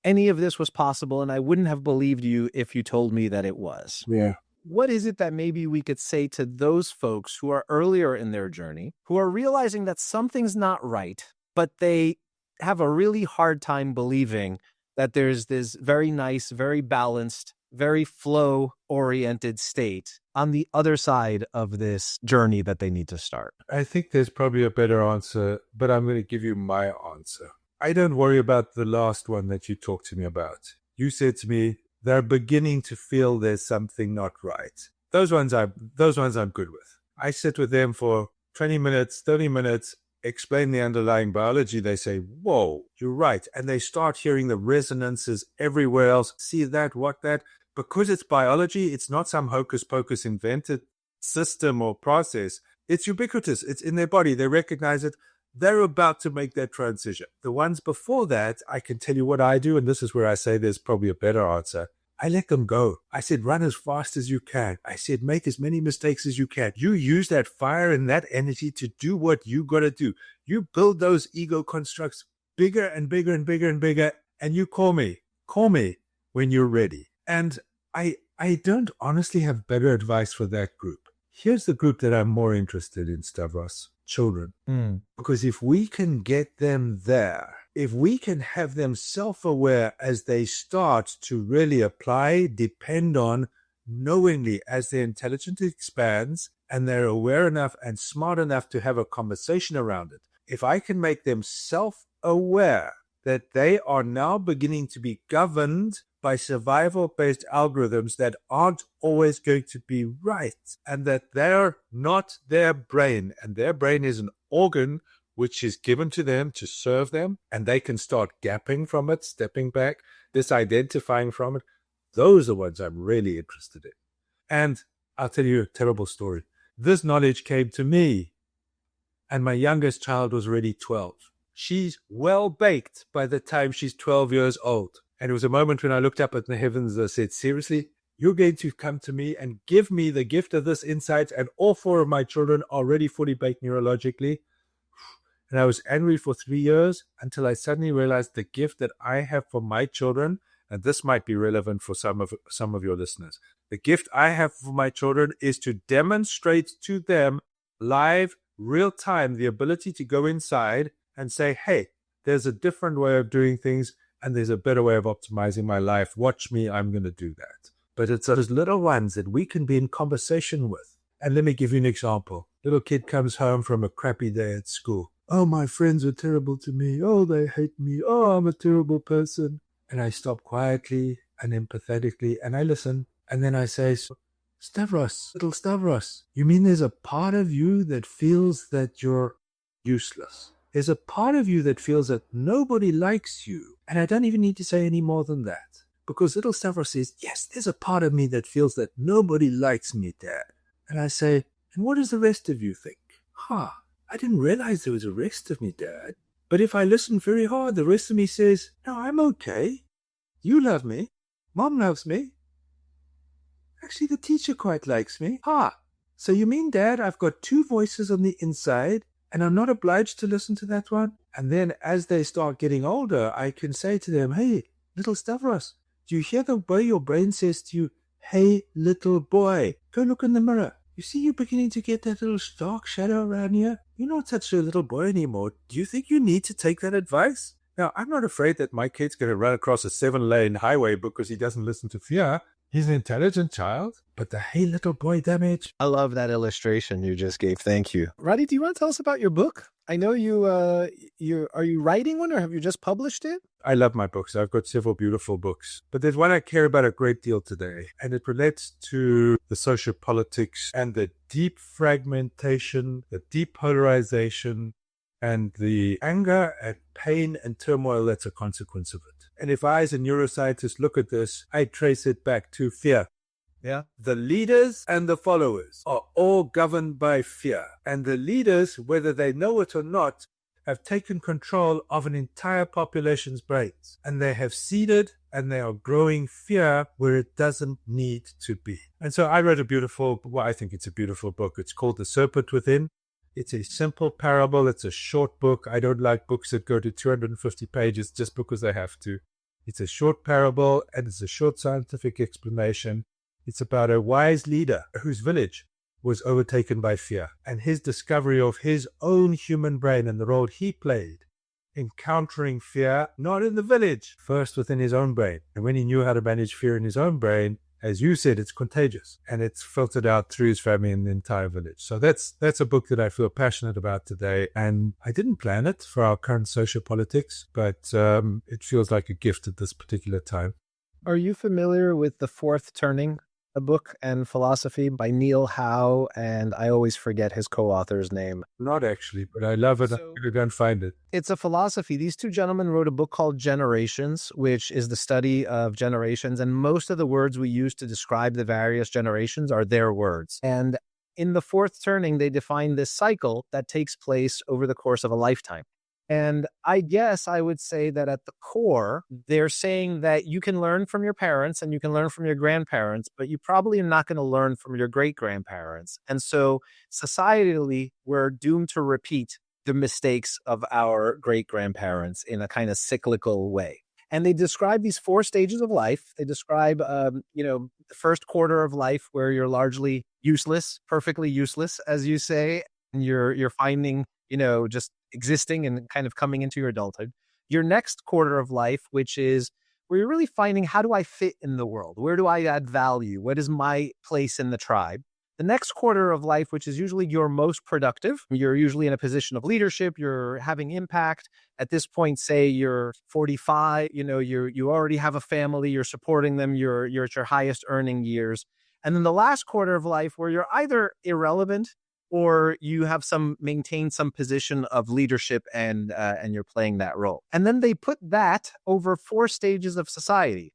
any of this was possible, and I wouldn't have believed you if you told me that it was. Yeah. What is it that maybe we could say to those folks who are earlier in their journey, who are realizing that something's not right, but they have a really hard time believing that there's this very nice, very balanced very flow-oriented state on the other side of this journey that they need to start? I think there's probably a better answer, but I'm going to give you my answer. I don't worry about the last one that you talked to me about. You said to me, they're beginning to feel there's something not right. Those ones I'm good with. I sit with them for 20 minutes, 30 minutes, explain the underlying biology. They say, whoa, you're right. And they start hearing the resonances everywhere else. See that, what that. Because it's biology, it's not some hocus pocus invented system or process. It's ubiquitous. It's in their body. They recognize it. They're about to make that transition. The ones before that, I can tell you what I do, and this is where I say there's probably a better answer. I let them go. I said, run as fast as you can. I said, make as many mistakes as you can. You use that fire and that energy to do what you got to do. You build those ego constructs bigger and bigger and bigger and bigger, and you call me when you're ready. And I don't honestly have better advice for that group. Here's the group that I'm more interested in, Stavros. Children. Because if we can get them there, if we can have them self-aware as they start to really apply, depend on, knowingly as their intelligence expands and they're aware enough and smart enough to have a conversation around it, if I can make them self-aware that they are now beginning to be governed by survival-based algorithms that aren't always going to be right, and that they're not their brain, and their brain is an organ which is given to them to serve them, and they can start gapping from it, stepping back, disidentifying from it. Those are the ones I'm really interested in. And I'll tell you a terrible story. This knowledge came to me, and my youngest child was already 12. She's well-baked by the time she's 12 years old. And it was a moment when I looked up at the heavens and I said, seriously, you're going to come to me and give me the gift of this insight, and all 4 of my children are already fully baked neurologically. And I was angry for 3 years until I suddenly realized the gift that I have for my children, and this might be relevant for some of your listeners. The gift I have for my children is to demonstrate to them live, real time, the ability to go inside and say, hey, there's a different way of doing things, and there's a better way of optimizing my life. Watch me, I'm going to do that. But it's those little ones that we can be in conversation with. And let me give you an example. Little kid comes home from a crappy day at school. Oh, my friends are terrible to me. Oh, they hate me. Oh, I'm a terrible person. And I stop quietly and empathetically, and I listen. And then I say, Stavros, little Stavros, you mean there's a part of you that feels that you're useless? There's a part of you that feels that nobody likes you. And I don't even need to say any more than that. Because little Stavros says, yes, there's a part of me that feels that nobody likes me, Dad. And I say, and what does the rest of you think? I didn't realize there was a rest of me, Dad. But if I listen very hard, the rest of me says, no, I'm okay. You love me. Mom loves me. Actually, the teacher quite likes me. So you mean, Dad, I've got 2 voices on the inside, and I'm not obliged to listen to that one? And then as they start getting older, I can say to them, hey, little Stavros, do you hear the way your brain says to you, hey, little boy, go look in the mirror. You see you're beginning to get that little dark shadow around here? You're not such a little boy anymore. Do you think you need to take that advice? Now, I'm not afraid that my kid's going to run across a 7-lane highway because he doesn't listen to fear. He's an intelligent child, but the hey little boy damage. I love that illustration you just gave. Thank you. Roddy, do you want to tell us about your book? I know are you writing one, or have you just published it? I love my books. I've got several beautiful books, but there's one I care about a great deal today, and it relates to the social politics and the deep fragmentation, the deep polarization, and the anger and pain and turmoil that's a consequence of it. And if I, as a neuroscientist, look at this, I trace it back to fear. Yeah. The leaders and the followers are all governed by fear. And the leaders, whether they know it or not, have taken control of an entire population's brains. And they have seeded and they are growing fear where it doesn't need to be. And so I wrote I think it's a beautiful book. It's called The Serpent Within. It's a simple parable. It's a short book. I don't like books that go to 250 pages just because they have to. It's a short parable, and it's a short scientific explanation. It's about a wise leader whose village was overtaken by fear, and his discovery of his own human brain and the role he played encountering fear, not in the village, first within his own brain. And when he knew how to manage fear in his own brain, as you said, it's contagious and it's filtered out through his family and the entire village. So that's a book that I feel passionate about today. And I didn't plan it for our current sociopolitics, but it feels like a gift at this particular time. Are you familiar with The Fourth Turning, a book and philosophy by Neil Howe? And I always forget his co-author's name. Not actually, but I love it. I'm going to go and find it. It's a philosophy. These two gentlemen wrote a book called Generations, which is the study of generations. And most of the words we use to describe the various generations are their words. And in The Fourth Turning, they define this cycle that takes place over the course of a lifetime. And I guess I would say that at the core, they're saying that you can learn from your parents and you can learn from your grandparents, but you probably are not going to learn from your great-grandparents. And so societally, we're doomed to repeat the mistakes of our great-grandparents in a kind of cyclical way. And they describe these 4 stages of life. They describe, the first quarter of life where you're largely useless, perfectly useless, as you say, and you're finding, just existing and kind of coming into your adulthood. Your next quarter of life, which is where you're really finding, how do I fit in the world? Where do I add value? What is my place in the tribe? The next quarter of life, which is usually your most productive, you're usually in a position of leadership, you're having impact. At this point, say you're 45, you already have a family, you're supporting them, you're at your highest earning years. And then the last quarter of life where you're either irrelevant or you have maintained some position of leadership and you're playing that role. And then they put that over 4 stages of society.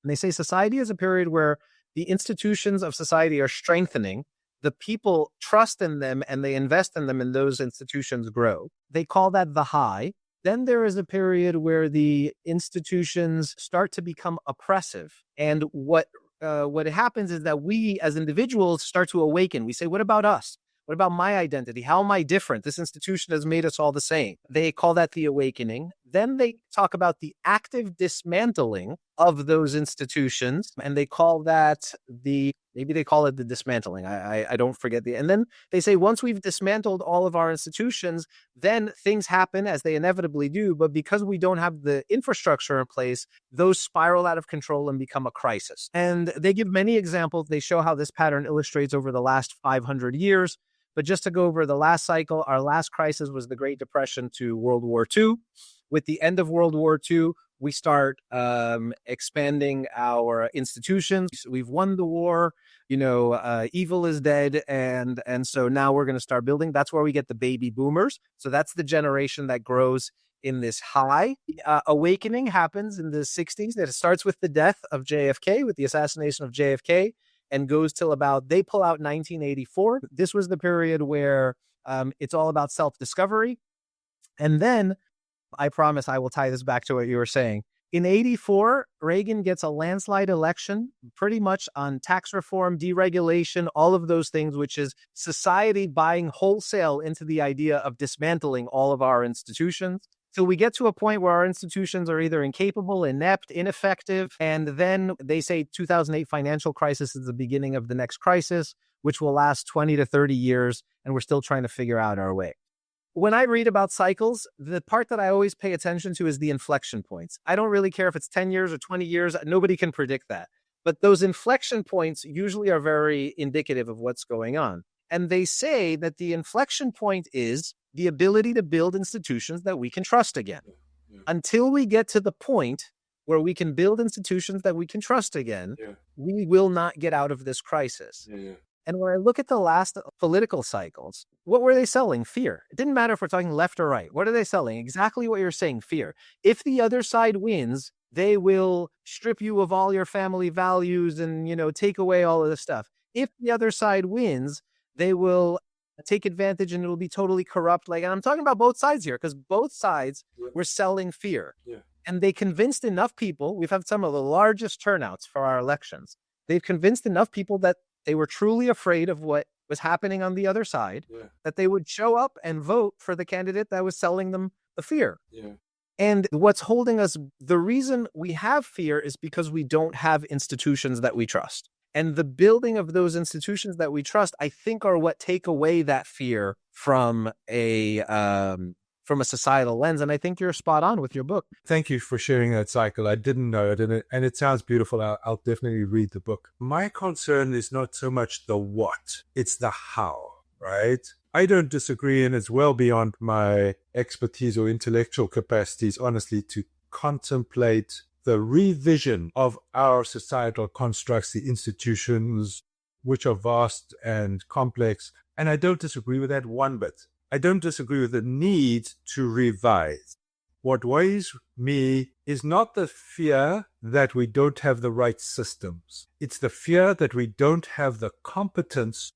And they say society is a period where the institutions of society are strengthening, the people trust in them and they invest in them, and those institutions grow. They call that the high. Then there is a period where the institutions start to become oppressive. And what happens is that we as individuals start to awaken. We say, what about us? What about my identity? How am I different? This institution has made us all the same. They call that the awakening. Then they talk about the active dismantling of those institutions, and they call that maybe they call it the dismantling. I don't forget and then they say once we've dismantled all of our institutions, then things happen as they inevitably do. But because we don't have the infrastructure in place, those spiral out of control and become a crisis. And they give many examples. They show how this pattern illustrates over the last 500 years. But just to go over the last cycle, our last crisis was the Great Depression to World War II. With the end of World War II, we start expanding our institutions. We've won the war, evil is dead. And so now we're going to start building. That's where we get the baby boomers. So that's the generation that grows in this high. Awakening happens in the 60s. It starts with the death of JFK, with the assassination of JFK, and goes till they pull out 1984. This was the period where it's all about self-discovery. And then I promise I will tie this back to what you were saying. In 84, Reagan gets a landslide election pretty much on tax reform, deregulation, all of those things, which is society buying wholesale into the idea of dismantling all of our institutions. So we get to a point where our institutions are either incapable, inept, ineffective. And then they say 2008 financial crisis is the beginning of the next crisis, which will last 20 to 30 years. And we're still trying to figure out our way. When I read about cycles, the part that I always pay attention to is the inflection points. I don't really care if it's 10 years or 20 years. Nobody can predict that. But those inflection points usually are very indicative of what's going on. And they say that the inflection point is the ability to build institutions that we can trust again. Yeah. Until we get to the point where we can build institutions that we can trust again, we will not get out of this crisis. And when I look at the last political cycles, what were they selling? Fear. It didn't matter if we're talking left or right. What are they selling? Exactly what you're saying, fear. If the other side wins, they will strip you of all your family values and, take away all of this stuff. If the other side wins, they will take advantage and it'll be totally corrupt. And I'm talking about both sides here because both sides were selling fear. And they convinced enough people. We've had some of the largest turnouts for our elections. They've convinced enough people that they were truly afraid of what was happening on the other side, that they would show up and vote for the candidate that was selling them the fear. And what's holding us, the reason we have fear is because we don't have institutions that we trust. And the building of those institutions that we trust, I think, are what take away that fear from a from a societal lens. And I think you're spot on with your book. Thank you for sharing that cycle. I didn't know it, and it sounds beautiful. I'll definitely read the book. My concern is not so much the what, it's the how, right? I don't disagree, and it's well beyond my expertise or intellectual capacities, honestly, to contemplate the revision of our societal constructs, the institutions, which are vast and complex. And I don't disagree with that one bit. I don't disagree with the need to revise. What worries me is not the fear that we don't have the right systems. It's the fear that we don't have the competence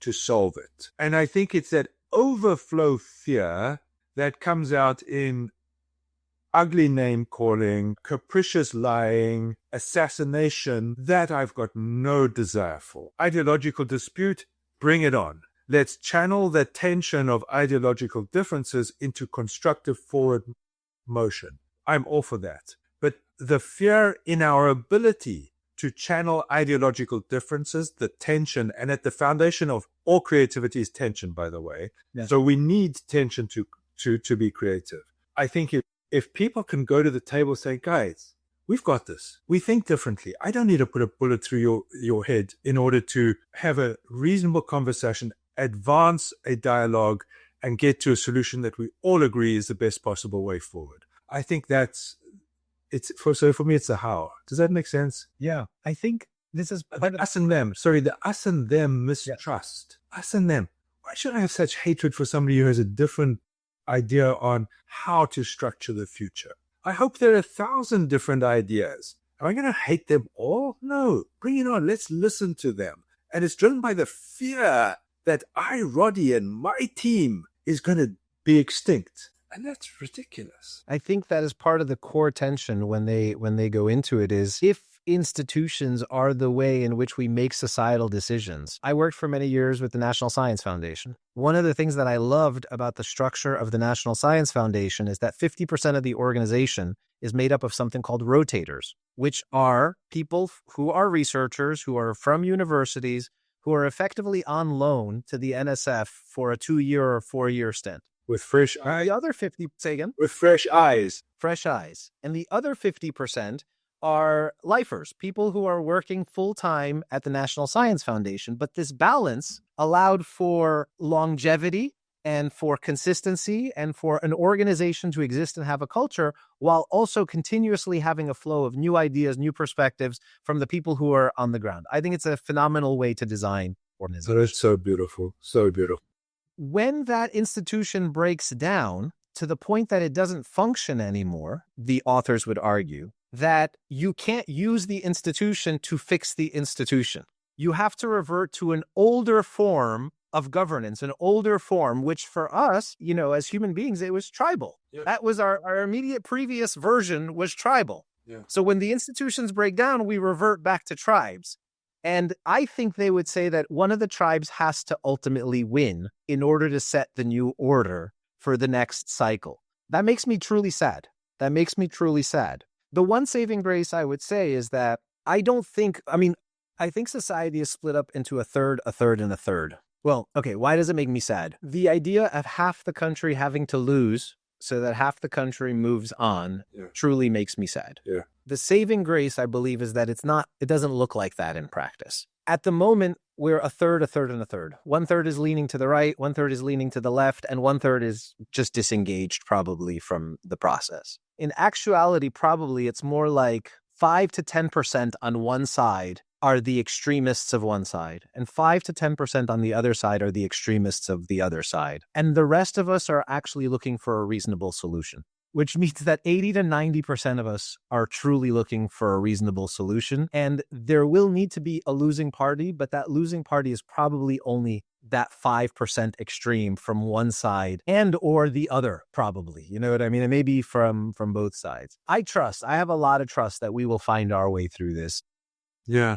to solve it. And I think it's that overflow fear that comes out in ugly name calling, capricious lying, assassination that I've got no desire for. Ideological dispute, bring it on. Let's channel the tension of ideological differences into constructive forward motion. I'm all for that. But the fear in our ability to channel ideological differences, the tension, and at the foundation of all creativity is tension, by the way. Yeah. So we need tension to be creative. I think if people can go to the table saying, guys, we've got this. We think differently. I don't need to put a bullet through your head in order to have a reasonable conversation, advance a dialogue, and get to a solution that we all agree is the best possible way forward. I think for me, it's the how. Does that make sense? Yeah. I think this is us and them. Sorry, the us and them mistrust. Yeah. Us and them. Why should I have such hatred for somebody who has a different idea on how to structure the future? I hope there are 1,000 different ideas. Am I going to hate them all? No. Bring it on. Let's listen to them. And it's driven by the fear that Roddy, and my team is going to be extinct. And that's ridiculous. I think that is part of the core tension when they go into it is if institutions are the way in which we make societal decisions. I worked for many years with the National Science Foundation. One of the things that I loved about the structure of the National Science Foundation is that 50% of the organization is made up of something called rotators, which are people who are researchers, who are from universities, who are effectively on loan to the NSF for a 2-year or 4-year stint. With fresh eyes. The other 50, say again? With fresh eyes. Fresh eyes. And the other 50% are lifers, people who are working full-time at the National Science Foundation. But this balance allowed for longevity and for consistency and for an organization to exist and have a culture while also continuously having a flow of new ideas, new perspectives from the people who are on the ground. I think it's a phenomenal way to design organizations. That is so beautiful. So beautiful. When that institution breaks down to the point that it doesn't function anymore, the authors would argue that you can't use the institution to fix the institution. You have to revert to an older form of governance, an older form, which for us, as human beings, it was tribal. Yeah. That was our immediate previous version was tribal. Yeah. So when the institutions break down, we revert back to tribes. And I think they would say that one of the tribes has to ultimately win in order to set the new order for the next cycle. That makes me truly sad. The one saving grace I would say is that I think society is split up into a third, and a third. Well, okay, why does it make me sad? The idea of half the country having to lose so that half the country moves on truly makes me sad. Yeah. The saving grace, I believe, is that it doesn't look like that in practice. At the moment, we're a third, and a third. 1/3 is leaning to the right, 1/3 is leaning to the left, and 1/3 is just disengaged probably from the process. In actuality, probably it's more like 5 to 10% on one side are the extremists of one side, and 5 to 10% on the other side are the extremists of the other side. And the rest of us are actually looking for a reasonable solution, which means that 80 to 90% of us are truly looking for a reasonable solution. And there will need to be a losing party, but that losing party is probably only that 5% extreme from one side and or the other, probably. You know what I mean? It may be from both sides. I have a lot of trust that we will find our way through this. Yeah.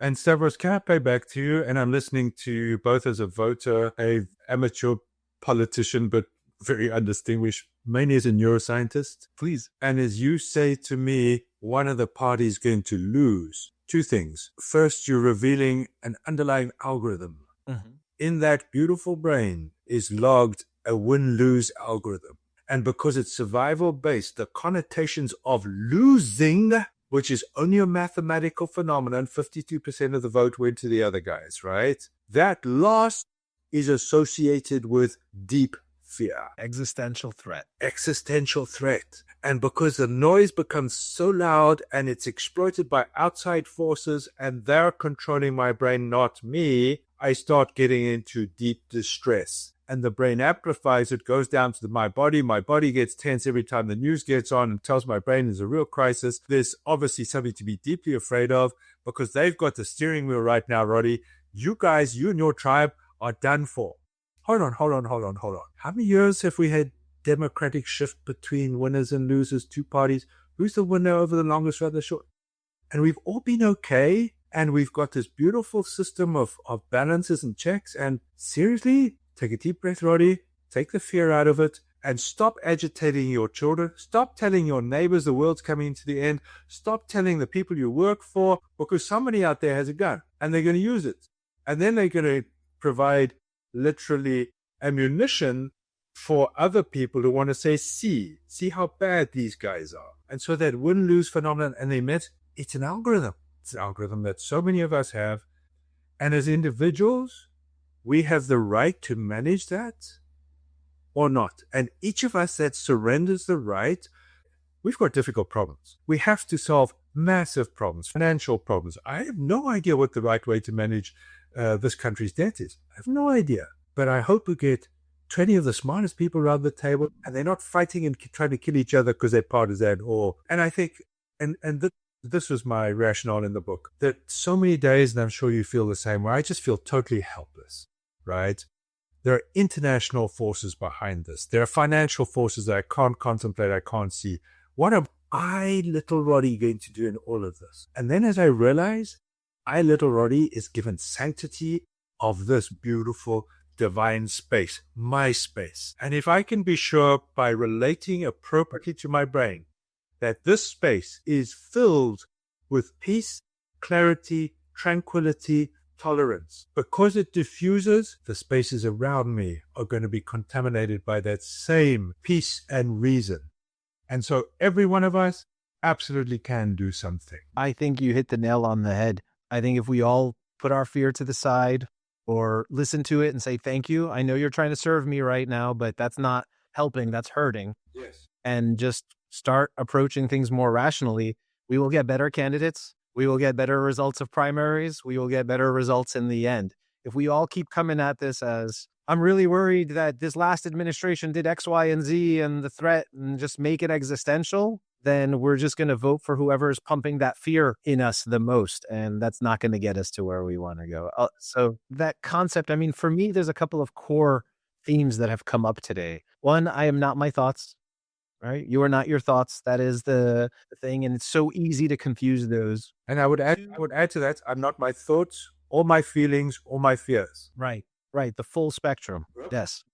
And Stavros, can I pay back to you? And I'm listening to you both as a voter, a amateur politician, but very undistinguished, mainly as a neuroscientist. Please. And as you say to me, one of the parties going to lose. Two things. First, you're revealing an underlying algorithm. Mm-hmm. In that beautiful brain is logged a win-lose algorithm. And because it's survival based, the connotations of losing, which is only a mathematical phenomenon, 52% of the vote went to the other guys, right? That loss is associated with deep fear. Existential threat. Existential threat. And because the noise becomes so loud and it's exploited by outside forces and they're controlling my brain, not me, I start getting into deep distress. And the brain amplifies it, goes down to my body. My body gets tense every time the news gets on and tells my brain there's a real crisis. There's obviously something to be deeply afraid of because they've got the steering wheel right now, Roddy. You guys, you and your tribe are done for. Hold on. How many years have we had democratic shift between winners and losers, two parties? Who's the winner over the longest or the short? And we've all been okay. And we've got this beautiful system of balances and checks. And seriously, take a deep breath, Roddy. Take the fear out of it and stop agitating your children. Stop telling your neighbors the world's coming to the end. Stop telling the people you work for because somebody out there has a gun and they're going to use it. And then they're going to provide literally ammunition for other people who want to say, see how bad these guys are. And so that win-lose phenomenon, and they admit it's an algorithm. It's an algorithm that so many of us have. And as individuals, we have the right to manage that or not. And each of us that surrenders the right, we've got difficult problems. We have to solve massive problems, financial problems. I have no idea what the right way to manage this country's debt is. I have no idea. But I hope we get 20 of the smartest people around the table and they're not fighting and trying to kill each other because they're partisan. And I think, this was my rationale in the book, that so many days, and I'm sure you feel the same way, I just feel totally helpless, right? There are international forces behind this. There are financial forces that I can't contemplate, I can't see. What am I, little Roddy, going to do in all of this? And then as I realize, I, little Roddy, is given sanctity of this beautiful divine space, my space. And if I can be sure by relating appropriately to my brain that this space is filled with peace, clarity, tranquility, tolerance, because it diffuses, the spaces around me are going to be contaminated by that same peace and reason. And so every one of us absolutely can do something. I think you hit the nail on the head. I think if we all put our fear to the side or listen to it and say, thank you, I know you're trying to serve me right now, but that's not helping, that's hurting. Yes. And just start approaching things more rationally, we will get better candidates. We will get better results of primaries. We will get better results in the end. If we all keep coming at this as, I'm really worried that this last administration did X, Y, and Z and the threat, and just make it existential, then we're just going to vote for whoever is pumping that fear in us the most. And that's not going to get us to where we want to go. So that concept, I mean, for me, there's a couple of core themes that have come up today. One, I am not my thoughts. Right? You are not your thoughts. That is the thing. And it's so easy to confuse those. And I would add to that, I'm not my thoughts or my feelings or my fears. Right. The full spectrum. Yes.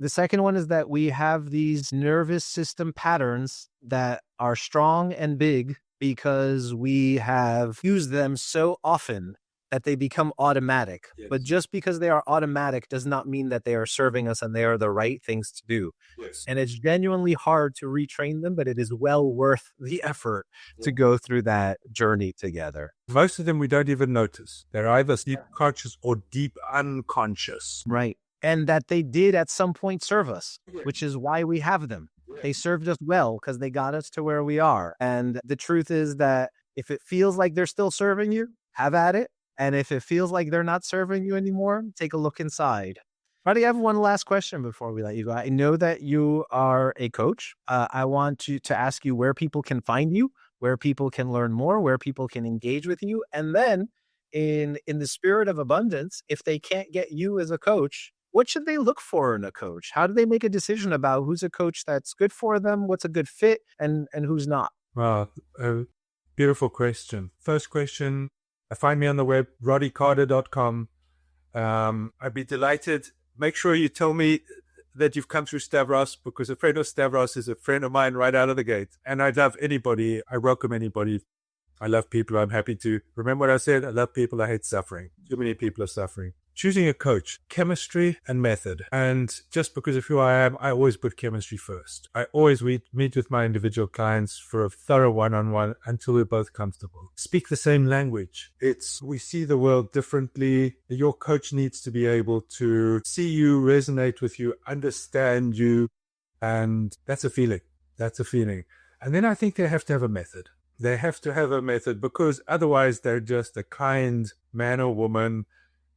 The second one is that we have these nervous system patterns that are strong and big because we have used them so often that they become automatic. Yes. But just because they are automatic does not mean that they are serving us and they are the right things to do. Yes. And it's genuinely hard to retrain them, but it is well worth the effort to go through that journey together. Most of them we don't even notice. They're either deep conscious or deep unconscious. Right. And that they did at some point serve us, which is why we have them. They served us well because they got us to where we are. And the truth is that if it feels like they're still serving you, have at it. And if it feels like they're not serving you anymore, take a look inside. Roddy, I have one last question before we let you go. I know that you are a coach. I want to ask you where people can find you, where people can learn more, where people can engage with you. And then in the spirit of abundance, if they can't get you as a coach, what should they look for in a coach? How do they make a decision about who's a coach that's good for them, what's a good fit, and who's not? Wow, beautiful question. First question, find me on the web, roddycarter.com. I'd be delighted. Make sure you tell me that you've come through Stavros, because a friend of Stavros is a friend of mine right out of the gate. And I love anybody. I welcome anybody. I love people. I'm happy to. Remember what I said? I love people. I hate suffering. Too many people are suffering. choosing a coach, chemistry and method. And just because of who I am, I always put chemistry first. I always meet with my individual clients for a thorough one-on-one until we're both comfortable. Speak the same language. We see the world differently. Your coach needs to be able to see you, resonate with you, understand you. And that's a feeling. That's a feeling. And then I think they have to have a method. They have to have a method, because otherwise they're just a kind man or woman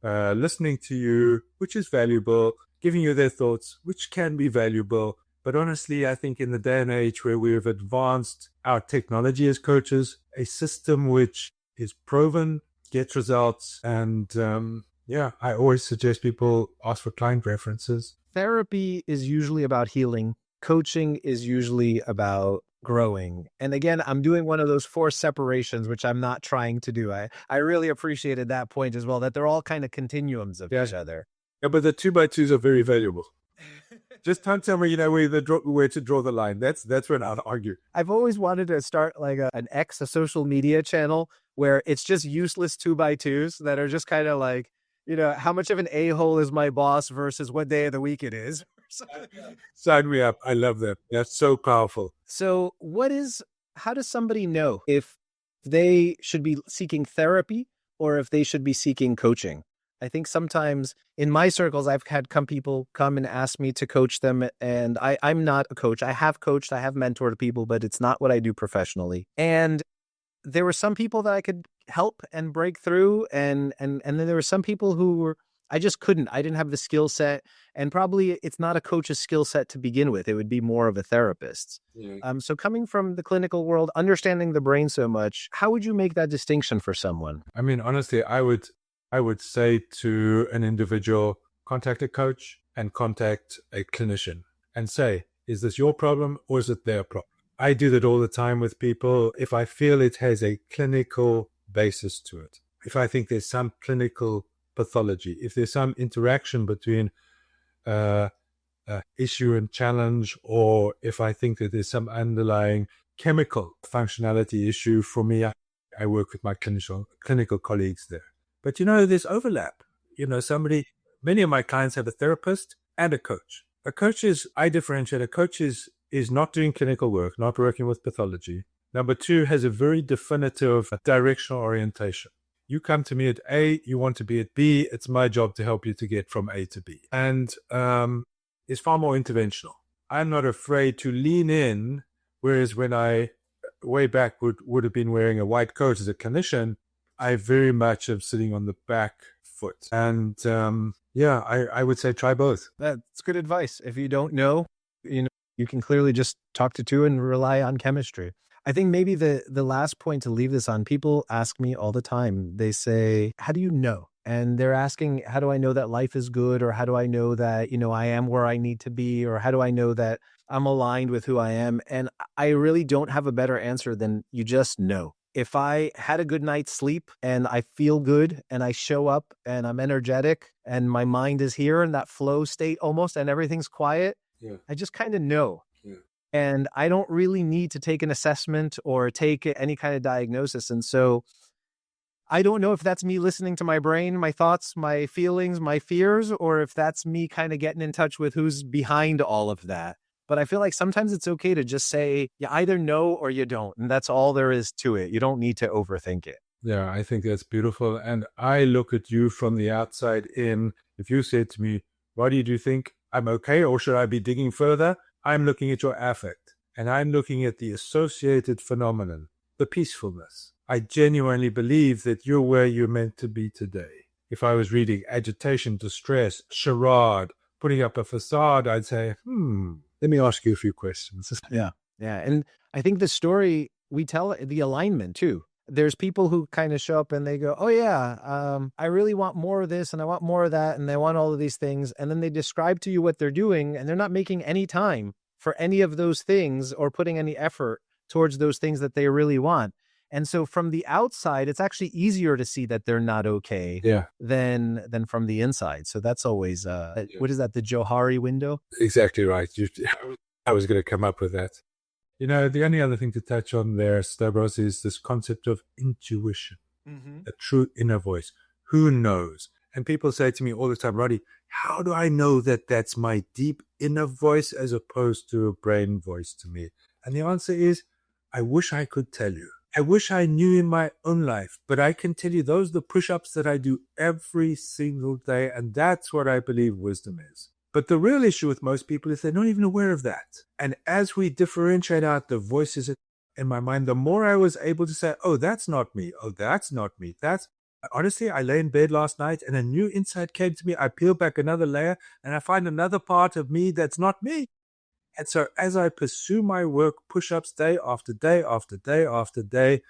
listening to you, which is valuable, giving you their thoughts, which can be valuable. But honestly, I think in the day and age where we have advanced our technology as coaches, a system which is proven, gets results. And I always suggest people ask for client references. Therapy is usually about healing. Coaching is usually about growing. And again, I'm doing one of those forced separations, which I'm not trying to do. I really appreciated that point as well, that they're all kind of continuums of each other. Yeah, but the 2x2s are very valuable. Just don't tell me, where to draw the line. That's when I'll argue. I've always wanted to start like a social media channel where it's just useless 2x2s that are just kind of like, how much of an a-hole is my boss versus what day of the week it is. Sign me up. I love that. That's so powerful. So how does somebody know if they should be seeking therapy or if they should be seeking coaching? I think sometimes in my circles, I've had people come and ask me to coach them. And I'm not a coach. I have coached, I have mentored people, but it's not what I do professionally. And there were some people that I could help and break through. And then there were some people who I just couldn't. I didn't have the skill set. And probably it's not a coach's skill set to begin with. It would be more of a therapist's. Yeah. So coming from the clinical world, understanding the brain so much, how would you make that distinction for someone? I mean, honestly, I would say to an individual, contact a coach and contact a clinician and say, is this your problem or is it their problem? I do that all the time with people. If I feel it has a clinical basis to it, if I think there's some clinical pathology, if there's some interaction between issue and challenge, or if I think that there's some underlying chemical functionality issue, for me, I work with my clinical colleagues there. But, there's overlap. Many of my clients have a therapist and a coach. I differentiate, a coach is not doing clinical work, not working with pathology. Number two, has a very definitive directional orientation. You come to me at A, you want to be at B, it's my job to help you to get from A to B. And is far more interventional. I'm not afraid to lean in, whereas when I, way back, would have been wearing a white coat as a clinician, I very much am sitting on the back foot. And I would say try both. That's good advice. If you don't know, you can clearly just talk to two and rely on chemistry. I think maybe the last point to leave this on, people ask me all the time, they say, how do you know? And they're asking, how do I know that life is good? Or how do I know that, I am where I need to be? Or how do I know that I'm aligned with who I am? And I really don't have a better answer than you just know. If I had a good night's sleep and I feel good and I show up and I'm energetic and my mind is here in that flow state almost and everything's quiet, I just kind of know. And I don't really need to take an assessment or take any kind of diagnosis. And so I don't know if that's me listening to my brain, my thoughts, my feelings, my fears, or if that's me kind of getting in touch with who's behind all of that. But I feel like sometimes it's okay to just say, you either know or you don't. And that's all there is to it. You don't need to overthink it. Yeah, I think that's beautiful. And I look at you from the outside in. If you said to me, Roddy, do you think I'm okay or should I be digging further? I'm looking at your affect and I'm looking at the associated phenomenon, the peacefulness. I genuinely believe that you're where you're meant to be today. If I was reading agitation, distress, charade, putting up a facade, I'd say, let me ask you a few questions. Yeah. And I think the story we tell, the alignment too. There's people who kind of show up and they go, oh yeah, I really want more of this and I want more of that. And they want all of these things. And then they describe to you what they're doing and they're not making any time for any of those things or putting any effort towards those things that they really want. And so from the outside, it's actually easier to see that they're not okay than from the inside. So that's always, what is that? The Johari window? Exactly right. I was going to come up with that. The only other thing to touch on there, Stavros, is this concept of intuition, a true inner voice. Who knows? And people say to me all the time, Roddy, how do I know that that's my deep inner voice as opposed to a brain voice to me? And the answer is, I wish I could tell you. I wish I knew in my own life, but I can tell you those are the push-ups that I do every single day. And that's what I believe wisdom is. But the real issue with most people is they're not even aware of that. And as we differentiate out the voices in my mind, the more I was able to say, oh, that's not me. Oh, that's not me. Honestly, I lay in bed last night and a new insight came to me. I peel back another layer and I find another part of me that's not me. And so as I pursue my work, push-ups day after day after day after day,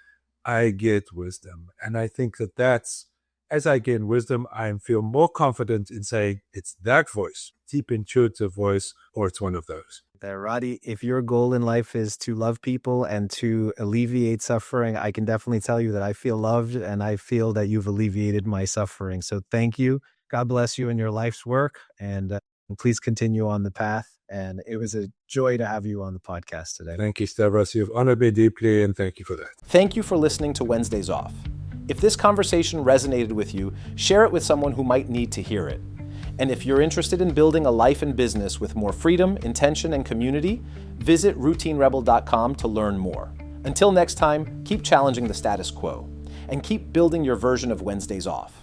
I get wisdom. And I think that's, as I gain wisdom, I feel more confident in saying it's that voice, deep intuitive voice, or it's one of those. There, Roddy, if your goal in life is to love people and to alleviate suffering, I can definitely tell you that I feel loved and I feel that you've alleviated my suffering. So thank you. God bless you in your life's work, and please continue on the path. And it was a joy to have you on the podcast today. Thank you, Stavros. You've honored me deeply, and thank you for that. Thank you for listening to Wednesdays Off. If this conversation resonated with you, share it with someone who might need to hear it. And if you're interested in building a life and business with more freedom, intention, and community, visit routinerebel.com to learn more. Until next time, keep challenging the status quo and keep building your version of Wednesdays Off.